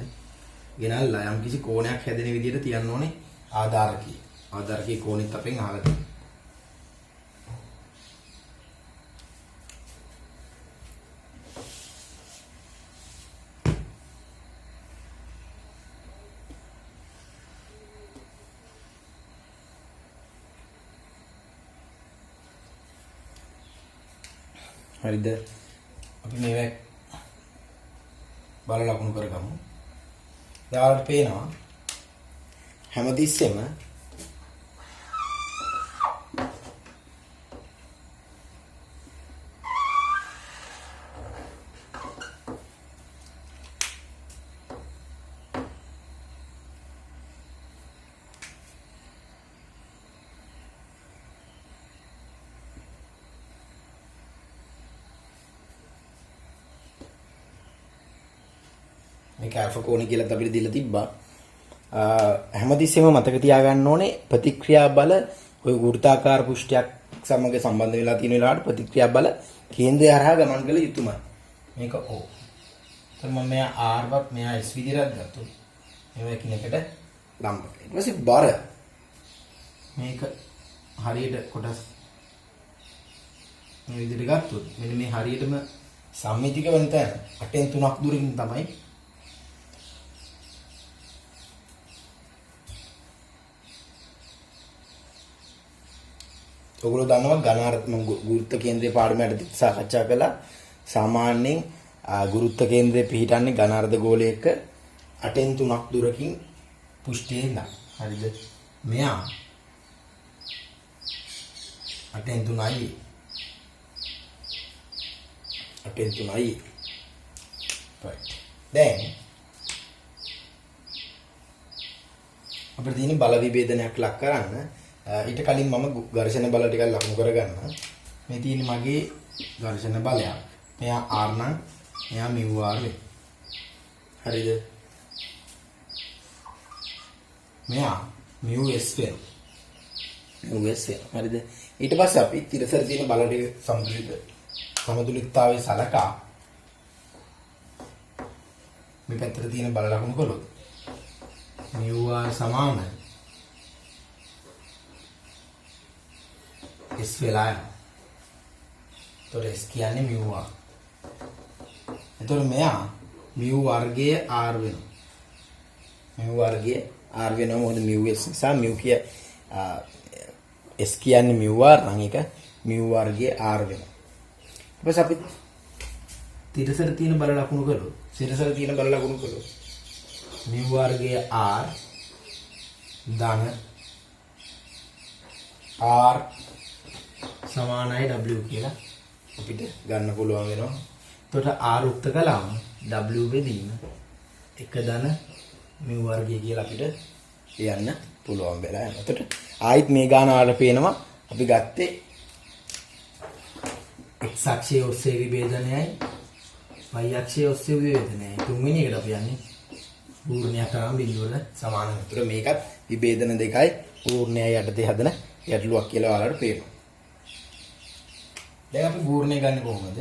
ගෙනල්ලා යම් කිසි කෝණයක් හැදෙන විදිහට තියන්න ඕනේ ආධාරකයේ. ආධාරකයේ කෝණෙත් අපෙන් අහලා තියෙනවා. හරිද? අපි මේක බල ලකුණු කරගමු. යාළුවට පේනවා හැමතිස්සෙම මේක ඇල්ෆා කෝණ කියලා අපිට දීලා තිබ්බා. හැමතිස්සෙම මතක තියාගන්න ඕනේ ප්‍රතික්‍රියා බල ඔය වෘත්තාකාර පුෂ්ඨයක් සමග සම්බන්ධ වෙලා තියෙන වෙලාවට ප්‍රතික්‍රියා බල කේන්ද්‍රය හරහා ගමන් කළ යුතුමයි. මේක O. එතකොට මම මෙයා R වත් මෙයා S විදිහට ගත්තොත් මේවා එකිනෙකට ලම්බ. ඊට පස්සේ බර මේක හරියට කොටස් මේ විදිහට ගත්තොත් මෙන්න මේ හරියටම සම්මිතික වෙන තැන 8න් 3ක් දුරකින් තමයි ඔයගොල්ලෝ දන්නවා ඝනාර්ධ ගුරුත්ව කේන්ද්‍රයේ පාඩමකට සාකච්ඡා කළා. සාමාන්‍යයෙන් ගුරුත්ව කේන්ද්‍රය පිහිටන්නේ ඝනාර්ධ ගෝලයක 8න් 3ක් දුරකින් පෘෂ්ඨයේ ඉඳන්. හරිද? මෙයා 8න් 3යි 8න් 3යි. right. දැන් අපිට තියෙන බල විභේදනයක් ලක් කරන්න ඊට කලින් මම ඝර්ෂණ බල ටිකක් ලකුණු කරගන්න. මේ තියෙන්නේ මගේ ඝර්ෂණ බලයක්. මෙයා R නම් මෙයා μ R වේ. හරිද? මෙයා μ S වේ. μ S වේ. හරිද? ඊට පස්සේ අපි තිරසර තියෙන බල ටික සමතුලිතතාවයේ සලකා මේ පැත්තට තියෙන බල ලකුණු කළොත් μ R සමාන S වෙලා යනවා. එතකොට S කියන්නේ μ R. එතකොට මෙයා μ වර්ගයේ R වෙනවා. μ වර්ගයේ r වෙනවා මොකද mu s නිසා mu කිය s කියන්නේ mu r නම් ඒක mu වර්ගයේ r වෙනවා. ඊට පස්සේ අපි තිරසර තියෙන බල ලකුණු කළොත් සිරසර තියෙන බල ලකුණු කළොත් mu වර්ගයේ r ධන r සමානයි w කියලා අපිට ගන්න පුළුවන් වෙනවා. එතකොට r උක්ත කළාම w බෙදීම 1 ධන mu වර්ගය කියලා අපිට යන්න පුළුවන් වෙලා යනවා. එතකොට ආයිත් මේ ගාන වල පේනවා අපි ගත්තේ x අක්ෂයේ ඔස්සේ විභේදනයයි y අක්ෂයේ ඔස්සේ විභේදනයයි. තුන්වෙනි එකට අපි යන්නේ පූර්ණයක් කරාම බිඳුවල සමාන වෙනවා. එතකොට මේකත් විභේදන දෙකයි පූර්ණයයි යටතේ හදන යටලුවක් කියලා ඔයාලට පේනවා. දැන් අපි පූර්ණය ගන්න කොහොමද?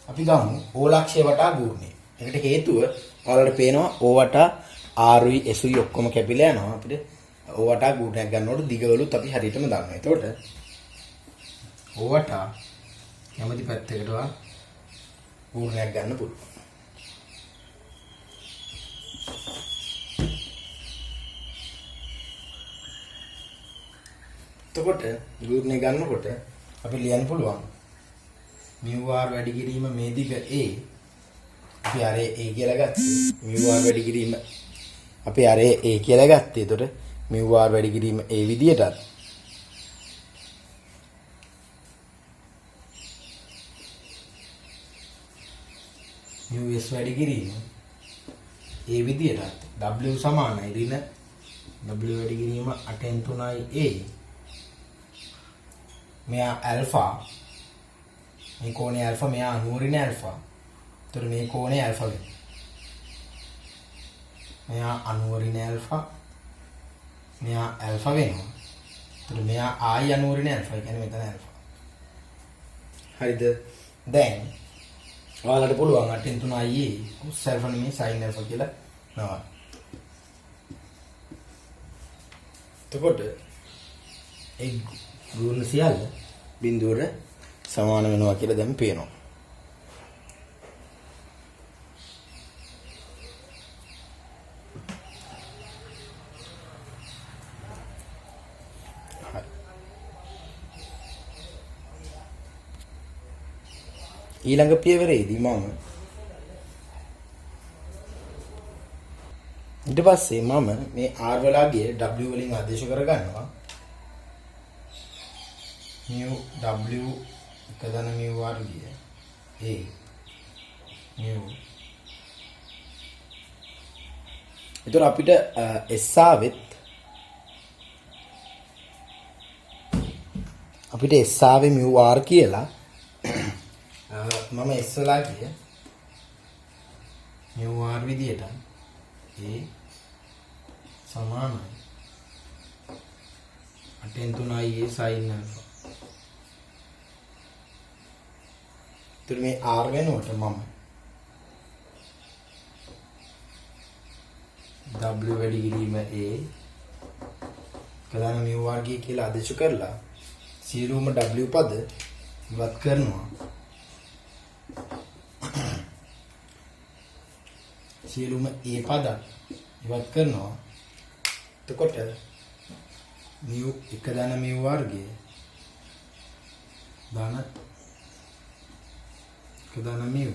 අපි ගමු ඕලක්ෂය වටා පූර්ණය. ඒකට හේතුව ඔයාලට පේනවා O වටා R S ඔක්කොම කැපිලා යනවා. අපිට O වටා පූර්ණයක් ගන්නකොට දිගවලුත් අපි හරියටම දන්නවා. එතකොට O වටා කැමති පැත්තකටවා පූර්ණයක් ගන්න පුළුවන්. එතකොට පූර්ණය ගන්නකොට අපි ලියන්න පුළුවන් mu r වැඩි කිරීම මේ දිග a අපි අර a කියලා ගත්තේ mu r වැඩි කිරීම අපි අර a කියලා ගත්තේ. එතකොට mu r වැඩි කිරීම a විදියටත් mu s වැඩි කිරීම a විදියටත් w සමානයි ඍණ w වැඩි කිරීම 8න් 3යි a මෙයා ඇල්ෆා මේ කෝණය ඇල්ෆා මෙයා අනුවරින ඇල්ෆා. එතකොට මේ කෝණය ඇල්ෆා වෙනවා. මෙයා අනුවරින ඇල්ෆා මෙයා ඇල්ෆා වෙනවා. එතකොට මෙයා ආයි අනුවරින ඇල්ෆා. ඒ කියන්නේ මෙතන ඇල්ෆා. හරිද? දැන් ඔයාලට පුළුවන් 8න් 3i cos ඇල්ෆා නෙමෙයි sin ඇල්ෆා කියලා නම. එතකොට ඒ ගුණ සියල්ල බිඳුවට සමාන වෙනවා කියලා දැන් පේනවා. ඊළඟ පියවරේදී මම ඊට පස්සේ මම මේ r වලගේ w වලින් ආදේශ කරගන්නවා. mu w එකදන mu වර්ගය a mu. ඒතර අපිට s ආවෙත් අපිට s ආවේ mu r කියලා මම s වලගේ mu r විදියට a සමානයි 8න් 3i a sin alpha. එතකොට මේ r වෙනුවට මම w වැඩි කිරීම a කලන mu වර්ගය කියලා ආදේශ කරලා සියලුම w පද ඉවත් කරනවා. සියලුම a පද ඉවත් කරනවා. එතකොට mu එක දන mu වර්ගය ධන ධන mu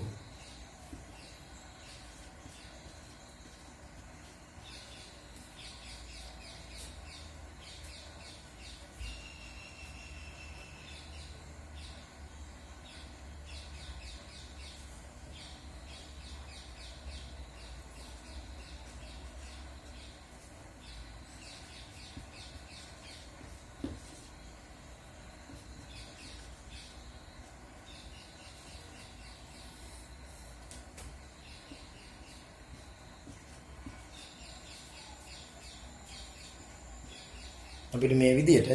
අපිට මේ විදිහට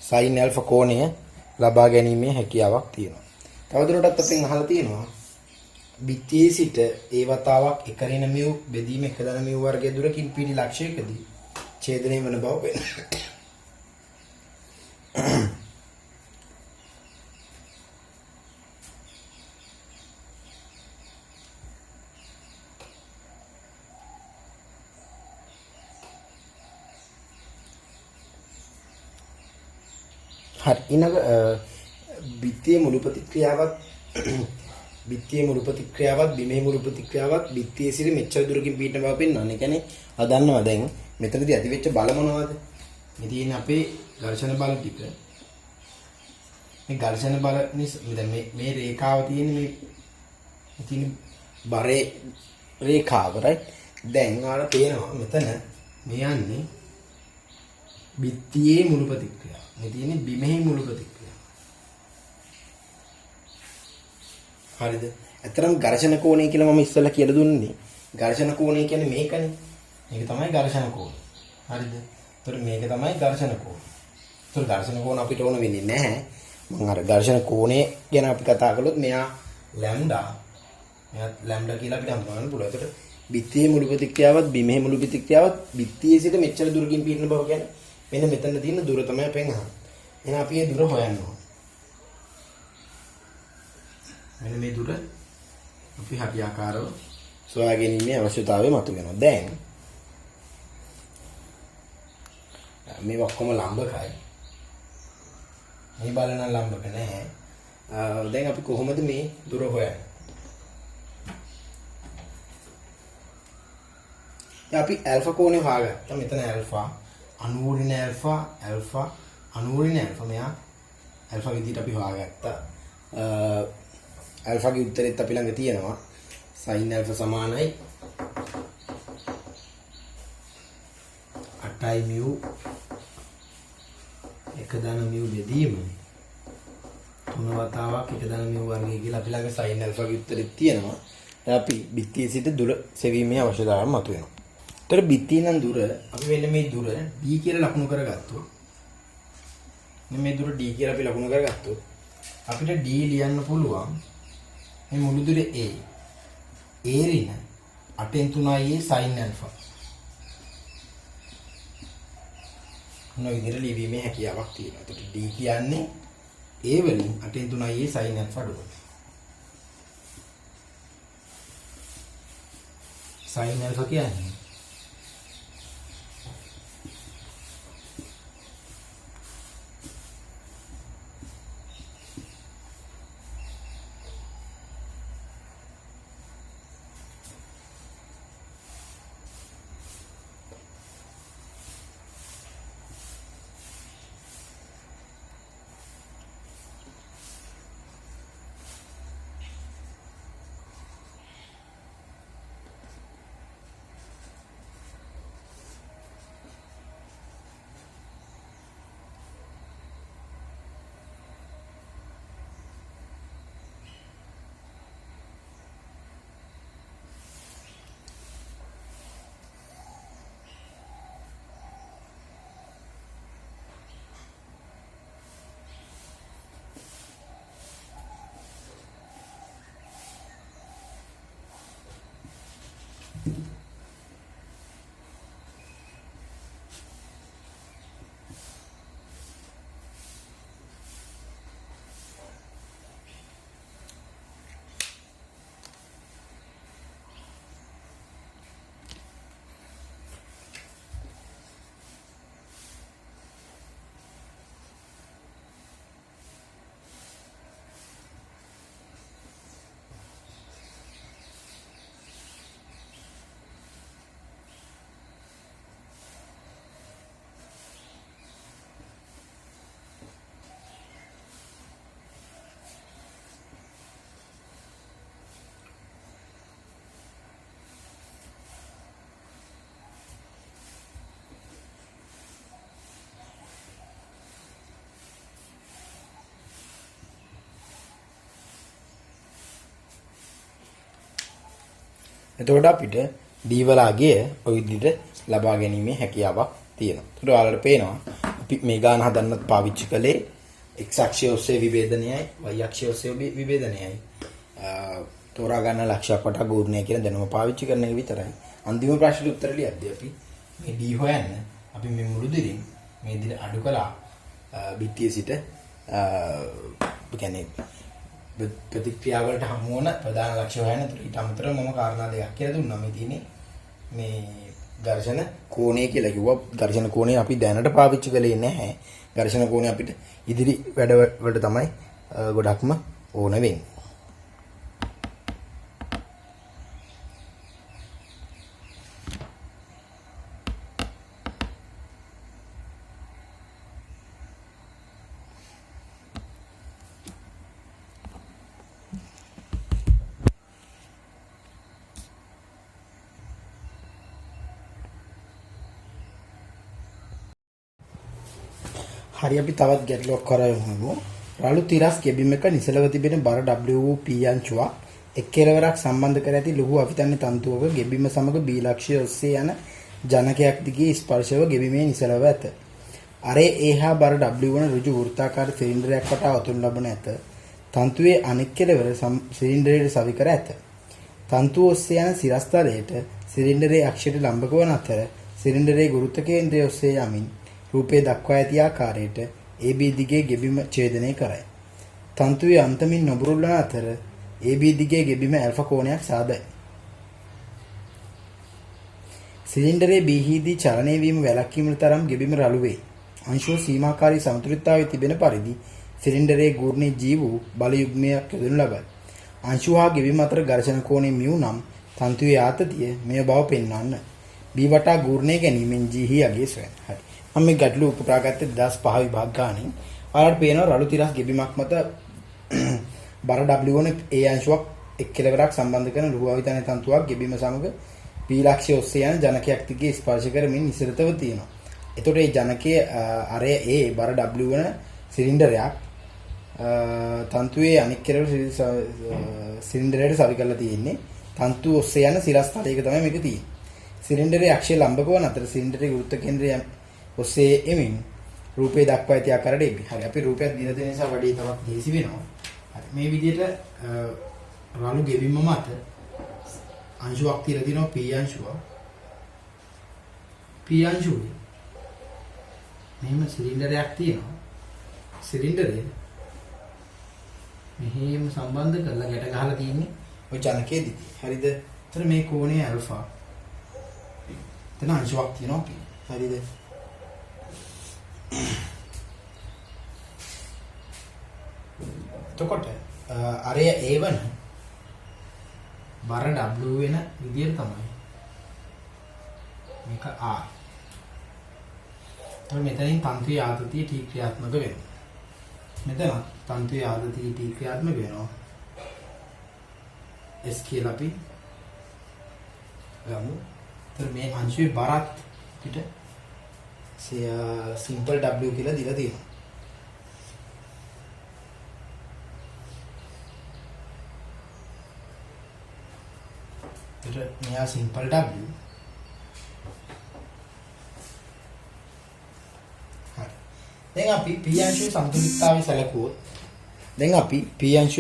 sin alpha කෝණය ලබා ගැනීමේ හැකියාවක් තියෙනවා. තවදුරටත් අපෙන් අහලා තියෙනවා බිත්තියේ සිට ඒ වතාවක් එක ඍණ mu බෙදීම එක ධන mu වර්ගයේ දුරකින් පිටි ලක්ෂයකදී ඡේදනය වන බව පෙනෙනවා. හරි ඊළඟ බිත්තියේ මුළු ප්‍රතික්‍රියාවක් බිත්තියේ මුළු ප්‍රතික්‍රියාවක් බිමේ මුළු ප්‍රතික්‍රියාවක් බිත්තියේ සිට මෙච්චර දුරකින් පිටින බව පෙන්වන්නේ. ඒ කියන්නේ හදන්නවා දැන් මෙතනදී ඇතිවෙච්ච බල මොනවද? මේ තියෙන අපේ ඝර්ෂණ බල ටික. මේ ඝර්ෂණ බල නිසා මේ රේඛාව තියෙන මේ තියෙන බරේ රේඛාව right. දැන් ආලා පේනවා මෙතන මේ යන්නේ බිත්තියේ මුළු ප්‍රතික්‍රියාව. මේ තියෙන්නේ බිමේ මුළු ප්‍රතික්‍රියාව. හරිද? ඇත්තටම ඝර්ෂණ කෝණය කියලා මම ඉස්සෙල්ලා කියලා දුන්නේ. ඝර්ෂණ කෝණය කියන්නේ මේකනේ. මේක තමයි ඝර්ෂණ කෝණය. හරිද? ඒතර මේක තමයි ඝර්ෂණ කෝණය. ඒතර ඝර්ෂණ කෝණ අපිට ඕන වෙන්නේ නැහැ. මම අර ඝර්ෂණ කෝණය ගැන අපි කතා කළොත් මෙයා ලැම්ඩා කියලා අපිට හඳුනගන්න පුළුවන්. ඒතර බිත්තියේ මුළු ප්‍රතික්‍රියාවත් බිමේ මුළු ප්‍රතික්‍රියාවත් බිත්තියේ සිට මෙච්චර දුරකින් පිටින බව කියන්නේ මෙන්න මෙතන තියෙන දුර තමයි පෙන්වන්නේ. එහෙනම් අපි මේ දුර හොයන්න ඕන. මෙන්න මේ දුර අපි හරියාකාරව සොයාගැනීමේ අවශ්‍යතාවය මතුවෙනවා. දැන් මේ ඔක්කොම ලම්බකයි. මේ බලන ලම්බක නැහැ. දැන් අපි කොහොමද මේ දුර හොයන්නේ? අපි ඇල්ෆා කෝණය හොයාගත්තා. මෙතන ඇල්ෆා, අනුවරින ඇල්ෆා, අනුවරින ඇල්ෆා මෙයා ඇල්ෆා විදිහට අපි හොයාගත්තා. ඇල්ෆාගේ උත්තරෙත් අපි ළඟ තියෙනවා. sin ඇල්ෆා සමානයි 8i mu 1 mu බෙදීම 3 වතාවක් 1 mu වර්ගය කියලා අපි ළඟ sin ඇල්ෆාගේ උත්තරෙත් තියෙනවා. අපි බිත්තියේ සිට දුර සෙවීමේ අවශ්‍යතාවය මතුවෙනවා. ඒතර බිත්තිය නම් දුර අපි වෙන මේ දුර d කියලා ලකුණු කරගත්තොත් මේ දුර d කියලා අපි ලකුණු කරගත්තොත් අපිට d ලියන්න පුළුවන් මේ මුළු දුර a රින 8න් 3i sin alpha මොන විදිහට ලිවීමේ හැකියාවක් තියෙනවා. ඒතර d කියන්නේ a වලින් 8න් 3i sin alpha දුර. sin alpha කියන්නේ එතකොට අපිට d වල අගය ඔය විදිහට ලබා ගැනීමේ හැකියාවක් තියෙනවා. ඒකට ඔයාලට පේනවා අපි මේ ගාන හදන්නත් පාවිච්චි කළේ x අක්ෂය ඔස්සේ විභේදනයයි y අක්ෂය ඔස්සේ විභේදනයයි. තෝරා ගන්න ලක්ෂයක් වටා ගුණය කියන දැනුම පාවිච්චි කරන එක විතරයි. අන්තිම ප්‍රශ්නෙට උත්තර ලියද්දී අපි මේ d හොයන්න අපි මේ මුළු දිරින් මේ විදිහට අඩු කළා බිත්තිය සිට කියන්නේ ප්‍රතික්‍රියා වලට හමු වන ප්‍රධාන ලක්ෂ්‍ය හොයන්න. ඊට අමතරව මම කාරණා දෙකක් කියලා දුන්නා. මේ තියෙන්නේ මේ ඝර්ෂණ කෝණය කියලා කිව්වා. ඝර්ෂණ කෝණය අපි දැනට පාවිච්චි කරේ නැහැ. ඝර්ෂණ කෝණය අපිට ඉදිරි වැඩවලට තමයි ගොඩක්ම ඕන වෙන්නේ. හරි අපි තවත් ගැටලුවක් කරමු. රළු තිරස් ගෙබීමක නිසලව තිබෙන බර W P අංශුවක් එක් කෙළවරක් සම්බන්ධ කර ඇති ලුහු අවිතන්නේ තන්තුවක ගෙබීම සමග B ලක්ෂය ඔස්සේ යන ජනකයක් දිගේ ස්පර්ශව ගෙබීමේ නිසලව ඇත. අරේ A හා බර W වන ඍජු වෘත්තාකාර සිලින්ඩරයක් වටා ඔතුනු ලබන ඇත. තන්තුවේ අනෙක් කෙළවර සිලින්ඩරයට සවි කර ඇත. තන්තුව ඔස්සේ යන සිරස්තලයට සිලින්ඩරයේ අක්ෂයට ලම්බක වන අතර සිලින්ඩරයේ ගුරුත්ව කේන්ද්‍රය ඔස්සේ යමින් රූපයේ දක්වා ඇති ආකාරයට AB දිගේ ගෙබීම ඡේදනය කරයි. තන්තුවේ අන්තමින් නොබුරුල් වන අතර AB දිගේ ගෙබීම ඇල්ෆා කෝණයක් සාදයි. සිලින්ඩරයේ B හිදී චලනය වීම වැළැක්වීමට තරම් ගෙබීම රළු වේ. අංශුව සීමාකාරී සමතුලිතතාවයේ තිබෙන පරිදි සිලින්ඩරයේ ගූර්ණයේ G වූ බල යුග්මයක් යොදනු ලබයි. අංශුව හා ගෙබීම අතර ඝර්ෂණ කෝණය μ නම් තන්තුවේ ආතතිය මෙය බව පෙන්වන්න. B වටා ගූර්ණය ගැනීමෙන් G හි අගය සොයන්න. හරි. මම මේ ගැටලුව උපුටා ගත්තේ 2005 විභාග ගානින්. ඔයාලට පේනවා රළු තිරස් ගෙබීමක් මත බර W වන A අංශුවක් එක් කෙළවරක් සම්බන්ධ කරන ලුහු අවිතන්නේ තන්තුවක් ගෙබීම සමග P ලක්ෂය ඔස්සේ යන ජනකයක් දිගේ ස්පර්ශ කරමින් නිසරතව තියෙනවා. එතකොට මේ ජනකයේ අරය A බර W වන සිලින්ඩරයක් තන්තුවේ අනික් කෙළවර සිලින්ඩරයට සවි කරලා තියෙන්නේ. තන්තුව ඔස්සේ යන සිරස්තලයක තමයි මේක තියෙන්නේ. සිලින්ඩරයේ අක්ෂය ලම්බක වන අතර සිලින්ඩරයේ ගුරුත්ව කේන්ද්‍රය ඔස්සේ එමින් රූපේ දක්වා ඇති ආකාරයට එබි. හරි අපි රූපයක් දින දෙන නිසා වැඩි තවත් දීසි වෙනවා. හරි මේ විදිහට රළු ගෙවීම මත අංශුවක් තියලා දිනවා P අංශුව. P අංශුවේ මෙහෙම සිලින්ඩරයක් තියෙනවා. සිලින්ඩරය මෙහෙම සම්බන්ධ කරලා ගැට ගහලා තියෙන්නේ ඔය ජනකයේදී. හරිද? එතන මේ කෝණය ඇල්ෆා. එතන අංශුවක් තියෙනවා P. හරිද? එතකොට අරය A1 බර W වෙන විදියට තමයි මේක R. එතකොට මෙතනින් තන්තුවේ ආතතිය T ක්‍රියාත්මක වෙනවා. මෙතන තන්තුවේ ආතතිය T ක්‍රියාත්මක වෙනවා. S කියලා අපි ගමු. එතකොට මේ අංශුවේ බරත් පිට සිම්පල් W කියලා දීලා තියෙනවා. එතකොට මෙයා සිම්පල් W. හරි. දැන් අපි P අංශුවේ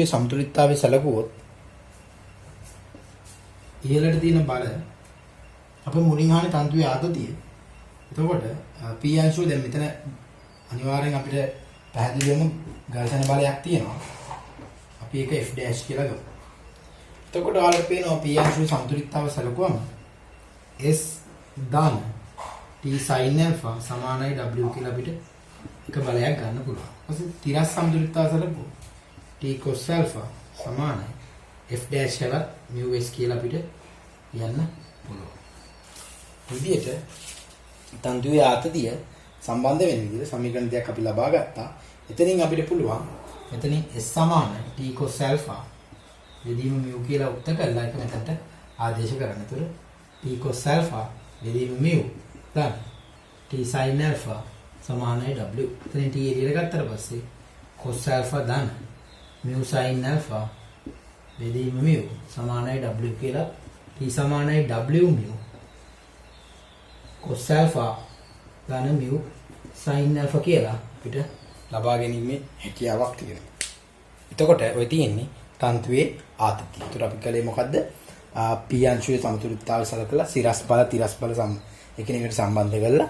සමතුලිතතාවය සැලකුවොත් ඉහළට තියෙන බල අපේ මුලින් අහන්නේ තන්තුවේ ආතතිය. එතකොට P අංශුව දැන් මෙතන අනිවාර්යෙන් අපිට පැහැදිලිවම ඝර්ෂණ බලයක් තියෙනවා. අපි ඒක F dash කියලා ගමු. එතකොට ඔයාලට පේනවා P අංශුවේ සමතුලිතතාව සැලකුවම S ධන T sin alpha සමානයි W කියලා අපිට එක බලයක් ගන්න පුළුවන්. ඊපස්සේ තිරස් සමතුලිතතාව සැලකුවොත් T cos alpha සමානයි F dash හැවත් mu S කියලා අපිට කියන්න පුළුවන්. විදියට තන්තුවේ ආතතිය සම්බන්ධ වෙන විදිහට සමීකරණ දෙකක් අපි ලබා ගත්තා. එතනින් අපිට පුළුවන් මෙතනින් S සමානයි T cos alpha බෙදීම mu කියලා උත්තර කරලා ඒක මෙතනට ආදේශ කරන්න. ඒතර T cos alpha බෙදීම mu දැන් T sin alpha සමානයි W. එතනින් T එළියට ගත්තට පස්සේ cos alpha ධන mu sin alpha බෙදීම mu සමානයි W කියලා T සමානයි W mu cos alpha ධන mu sin alpha කියලා අපිට ලබා ගැනීමේ හැකියාවක් තියෙනවා. එතකොට ඔය තියෙන්නේ තන්තුවේ ආතතිය. ඒතර අපි කලේ මොකද්ද? P අංශුවේ සමතුලිතතාවය සලකලා තිරස් බල එකිනෙකට සම්බන්ධ කරලා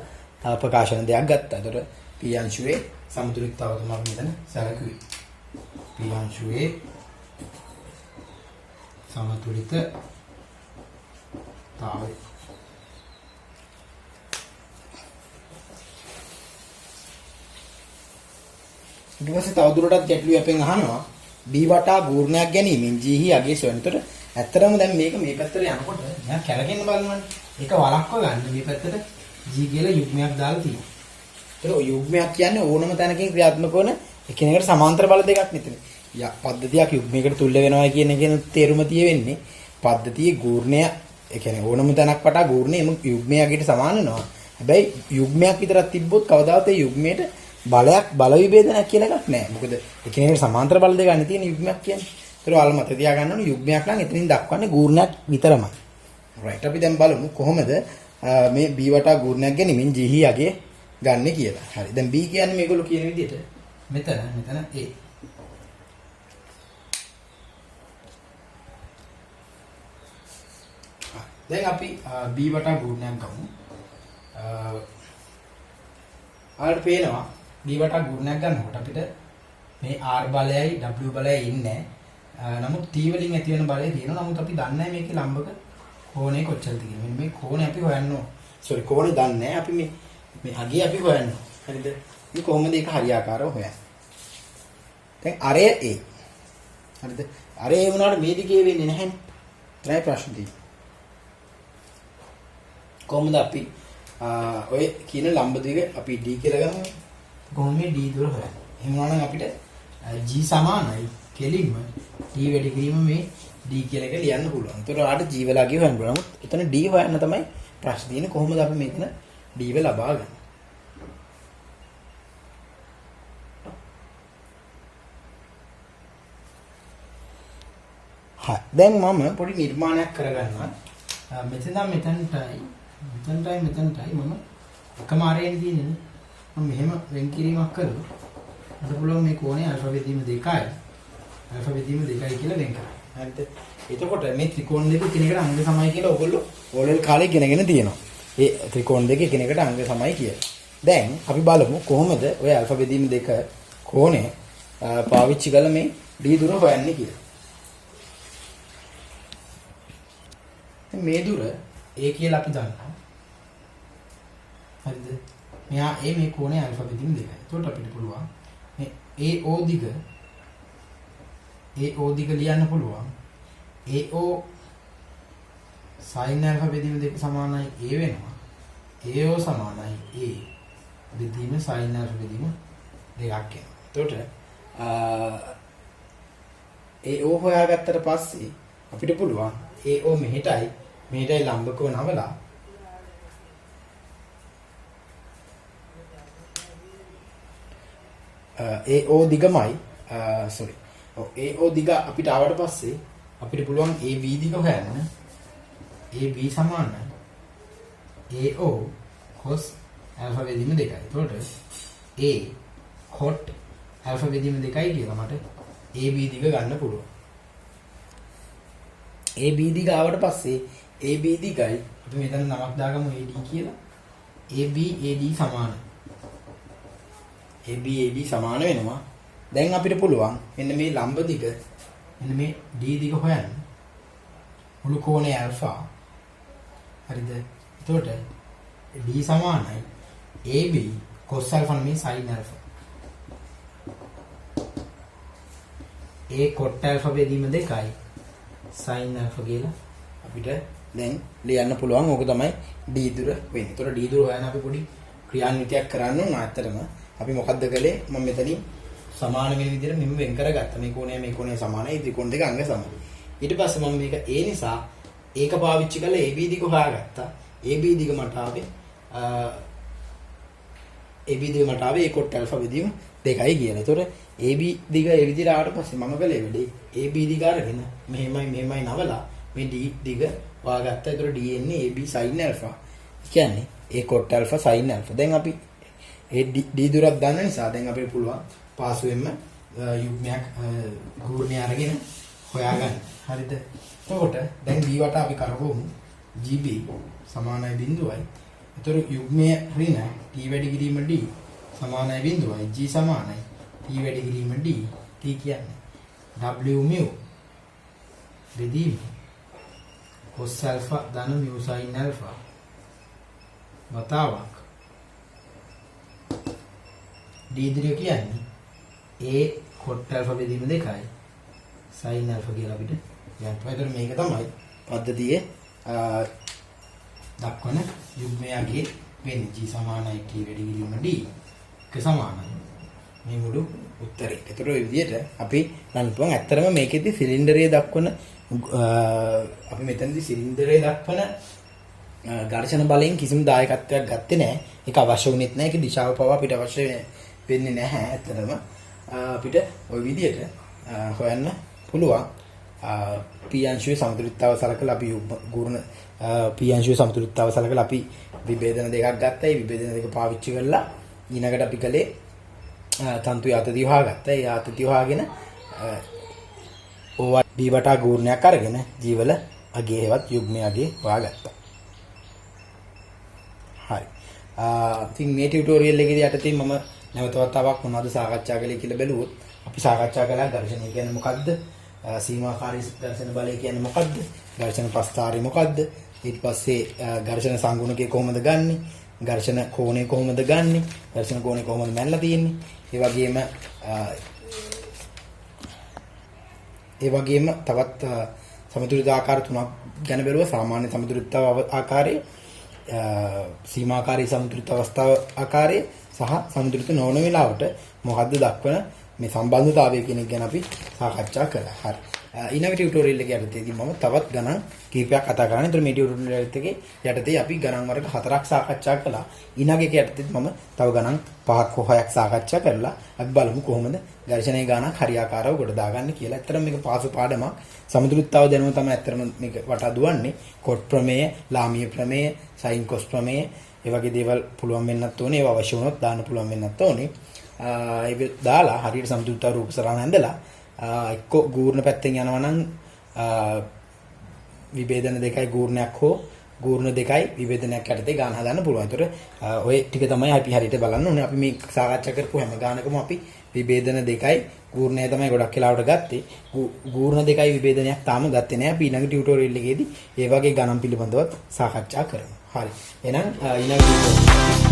ප්‍රකාශන දෙයක් ගත්තා. ඒතර P අංශුවේ සමතුලිතතාව තමයි මෙතන සැලකුවේ. P අංශුවේ සමතුලිතතාවය ඊට පස්සේ තවදුරටත් ගැටලුව අපෙන් අහනවා b වටා ගූර්ණයක් ගැනීමෙන් g හි අගය සොයන. එතකොට ඇත්තටම දැන් මේක මේ පැත්තට යනකොට මම කැලගෙන බලනවානේ. ඒක වලක්ව ගන්න මේ පැත්තට g කියලා යුග්මයක් දාලා තියෙනවා. ඒක යුග්මයක් කියන්නේ ඕනම තැනකින් ක්‍රියාත්මක වන එකිනෙකට සමාන්තර බල දෙකක් නෙතන. පද්ධතියක් යුග්මයකට තුල්ල වෙනවා කියන තේරුම තියෙන්නේ පද්ධතියේ ගූර්ණය ඒ කියන්නේ ඕනම තැනක් වටා ගූර්ණය යුග්මයකට සමාන වෙනවා. හැබැයි යුග්මයක් විතරක් තිබ්බොත් කවදාවත් ඒ යුග්මයට බල විභේදනයක් කියලා එකක් නැහැ. මොකද එකිනෙකට සමාන්තර බල දෙක ගන්න තියෙන යුග්මයක් කියන්නේ. ඒතර ඔයාලා මතක තියාගන්න ඕනේ යුග්මයක් නම් එතනින් දක්වන්නේ ගූර්ණයක් විතරමයි. රයිට් අපි දැන් බලමු කොහොමද මේ b වටා ගූර්ණයක් ගැනීමෙන් g හි අගය ගන්න කියලා. හරි. දැන් b කියන්නේ මේගොල්ලෝ කියන විදිහට මෙතන a. දැන් අපි b වටා ගූර්ණයක් ගමු. ආයෙත් පේනවා b වටා ගූර්ණයක් ගන්නකොට අපිට මේ r බලයයි w බලයයි ඉන්නේ. නමුත් t වලින් ඇති වෙන බලය තියෙනවා. නමුත් අපි දන්නේ නැහැ මේකේ ලම්බක කෝණය කොච්චරද කියලා. මෙන්න මේ කෝණය අපි හොයන්න ඕන. සෝරි කෝණය දන්නේ නැහැ. අපි මේ අගය අපි හොයන්න ඕන. හරිද? මේ කොහොමද ඒක හරියාකාරව හොයන්නේ? දැන් අරය a. හරිද? අරය a වුණාට මේ දිගේ වෙන්නේ නැහැනේ. ත්‍රායි ප්‍රශ්න තියෙනවා. කොහොමද අපි ඔය කියන ලම්බ දිග අපි d කියලා ගමු. කොහොමද මේ d දුර හොයන්නේ? එහෙම වුණා නම් අපිට g සමානයි කෙලින්ම d වැඩි කිරීම මේ d කියලා එක ලියන්න පුළුවන්. ඒතකොට ඔයාලට g වල අගය හොයන්න පුළුවන්. එතන d හොයන්න තමයි ප්‍රශ්නේ තියෙන්නේ. කොහොමද අපි මෙතන d ව ලබා ගන්නේ? හරි. දැන් මම පොඩි නිර්මාණයක් කරගන්නවා. මෙතනටයි මම එකම ආරයෙන් තියෙන්නේ. මම මෙහෙම වෙන් කිරීමක් කළොත් අපිට පුළුවන් මේ කෝණය අල්ෆා බෙදීම 2යි. අල්ෆා බෙදීම 2යි කියලා වෙන් කරන්න. හරිද? එතකොට මේ ත්‍රිකෝණ දෙක එකිනෙකට අංග සමයි කියලා ඔයගොල්ලෝ ඕලෙල් කාලේ ඉගෙනගෙන තියෙනවා. ඒ ත්‍රිකෝණ දෙක එකිනෙකට අංග සමයි කියලා. දැන් අපි බලමු කොහොමද ඔය අල්ෆා බෙදීම 2 කෝණය පාවිච්චි කරලා මේ d දුර හොයන්නේ කියලා. මේ දුර a කියලා අපි දන්නවා. හරිද? මෙහා මේ කෝණය අල්ෆා බෙදීම 2යි. එතකොට අපිට පුළුවන් මේ AO දිග ලියන්න පුළුවන්. AO sin alpha බෙදීම 2 සමානයි a වෙනවා. AO සමානයි a බෙදීම sin alpha බෙදීම 2ක් එනවා. එතකොට AO හොයාගත්තට පස්සේ අපිට පුළුවන් AO මෙහෙටයි ලම්බකව නවලා AO දිගමයි sorry AO දිග අපිට ආවට පස්සේ අපිට පුළුවන් AB දිග හොයන්න. AB සමානයි AO cos alpha බෙදීම 2යි. එතකොට A cot alpha බෙදීම 2යි කියලා මට AB දිග ගන්න පුළුවන්. AB දිග ආවට පස්සේ AB දිගයි අපි මෙතන නමක් දාගමු AD කියලා. AB AD සමානයි. AB AD සමාන වෙනවා. දැන් අපිට පුළුවන් මෙන්න මේ ලම්බ දිග මෙන්න මේ D දිග හොයන්න. මුළු කෝණය ඇල්ෆා. හරිද? එතකොට D සමානයි AB cos alpha නෙමෙයි sin alpha. A cot alpha බෙදීම 2යි sin alpha කියලා අපිට දැන් ලියන්න පුළුවන්. ඕක තමයි D දුර වෙන්නේ. එතකොට D දුර හොයන්න අපි පොඩි ක්‍රියාන්විතයක් කරන්න ඕන. අතරම අපි මොකද්ද කළේ? මම මෙතනින් සමාන වෙන විදිහට මෙහෙම වෙන් කරගත්තා. මේ කෝණය සමානයි. ත්‍රිකෝණ දෙක අංග සමානයි. ඊට පස්සේ මම මේක A නිසා ඒක පාවිච්චි කරලා AB දිග හොයාගත්තා. AB දිග මට ආවේ AB දිග මට ආවේ a cot alpha බෙදීම 2යි කියලා. ඒතකොට AB දිග ඒ විදිහට ආවට පස්සේ මම කළේ වැඩේ AB දිග අරගෙන මෙහෙමයි නවලා මේ D දිග හොයාගත්තා. ඒතකොට D එන්නේ AB sin alpha. කියන්නේ a cot alpha sin alpha. දැන් අපි ඒ D දුරක් දන්න නිසා දැන් අපිට පුළුවන් පාසුවෙන්ම යුග්මයක් ගූර්ණය අරගෙන හොයාගන්න. හරිද? එතකොට දැන් B වට අපි කරවමු GB සමානයි බිඳුවයි. එතකොට යුග්මයේ ඍණ T වැඩි කිරීම D සමානයි බිඳුවයි. G සමානයි T වැඩි කිරීම D. T කියන්නේ W mu බෙදීම cos alpha ධන mu sin alpha වතාවක් D ඉදිරිය කියන්නේ A කොට ඇල්ෆා බෙදීම 2යි sin ඇල්ෆා කියලා අපිට යන්න. ඒතර මේක තමයි පද්ධතියේ දක්වන යුග්මයාගේ වෙන්නේ. G සමානයි T වැඩි කිරීම D එක සමානයි. මේ මුළු උත්තරේ. ඒතර ඔය විදිහට අපි ගන්න පුළුවන්. ඇත්තරම මේකෙදි සිලින්ඩරයේ දක්වන අපි මෙතනදී සිලින්ඩරයේ දක්වන ඝර්ෂණ බලයෙන් කිසිම දායකත්වයක් ගත්තේ නැහැ. ඒක අවශ්‍ය වුණෙත් නැහැ. ඒක දිශාව පවා අපිට අවශ්‍ය වෙන්නේ නැහැ. ඇත්තටම අපිට ওই විදිහට හොයන්න පුළුවන්. P අංශුවේ සමතුලිතතාව සලකලා අපි ගුණ P අංශුවේ සමතුලිතතාව සලකලා අපි විභේදන දෙකක් ගත්තා. ඒ විභේදන දෙක පාවිච්චි කරලා ඊළඟට අපි කලේ තන්තු ආතතිය හොයාගත්තා. ඒ ආතතිය හොයාගෙන ඕවා B වටා ගුණයක් අරගෙන ජීවල අගේ හේවත් යුග්මයේ අගේ හොයාගත්තා. හරි. ඉතින් මේ ටියුටෝරියල් එකේදී යටතේ මම නැවත වතාවක් මොනවද සාකච්ඡා කළේ කියලා බැලුවොත් අපි සාකච්ඡා කළා ඝර්ෂණය කියන්නේ මොකද්ද? සීමාකාරී ඝර්ෂණ බලය කියන්නේ මොකද්ද? ඝර්ෂණ ප්‍රස්ථාරය මොකද්ද? ඊට පස්සේ ඝර්ෂණ සංගුණකය කොහොමද ගන්නෙ? ඝර්ෂණ කෝණය කොහොමද ගන්නෙ? ඝර්ෂණ කෝණය කොහොමද මැනලා තියෙන්නේ? ඒ වගේම තවත් සමතුලිත ආකාර තුනක් ගැන බැලුවා. සාමාන්‍ය සමතුලිතතාව ආකාරය, සීමාකාරී සමතුලිත අවස්ථාව ආකාරය සහ සමතුලිත නොවන වෙලාවට මොකද්ද දක්වන මේ සම්බන්ධතාවය කියන එක ගැන අපි සාකච්ඡා කළා. හරි. ඊළඟ ටියුටෝරියල් එකේ යටතේදී මම තවත් ගණන් කීපයක් කතා කරනවා. ඒතර මේ ටියුටෝරියල් එකේ යටතේ අපි ගණන් වර්ග 4ක් සාකච්ඡා කළා. ඊළඟ එකේ යටතේදී මම තව ගණන් 5ක් හෝ 6ක් සාකච්ඡා කරලා අපි බලමු කොහොමද ඝර්ෂණයේ ගණන් හරියාකාරව ගොඩ දාගන්නේ කියලා. ඇත්තටම මේක පාසු පාඩමක්. සමතුලිතතාව දැනුම තමයි ඇත්තටම මේක වටා දුවන්නේ. කොට් ප්‍රමේය, ලාමීය ප්‍රමේය, සයින් කොස් ප්‍රමේය, ඒ වගේ දේවල් පුළුවන් වෙන්නත් ඕනේ. ඒවා අවශ්‍ය වුණොත් දාන්න පුළුවන් වෙන්නත් ඕනේ. ඒක දාලා හරියට සමතුලිතතාව රූප සරණ ඇඳලා එක්ක ගූර්ණ පැත්තෙන් යනවා නම් විභේදන දෙකයි ගූර්ණයක් හෝ ගූර්ණ දෙකයි විභේදනයක් යටතේ ගාන හදන්න පුළුවන්. ඒතර ඔය ටික තමයි අපි හරියට බලන්න ඕනේ. අපි මේ සාකච්ඡා කරපු හැම ගානකම අපි විභේදන දෙකයි ගූර්ණය තමයි ගොඩක් වෙලාවට ගත්තේ. ගූර්ණ දෙකයි විභේදනයක් තාම ගත්තේ නැහැ. අපි ඊළඟ ටියුටෝරියල් එකේදී ඒ වගේ ගණන් පිළිබඳව සාකච්ඡා කරමු. හරි. එහෙනම් ඊළඟ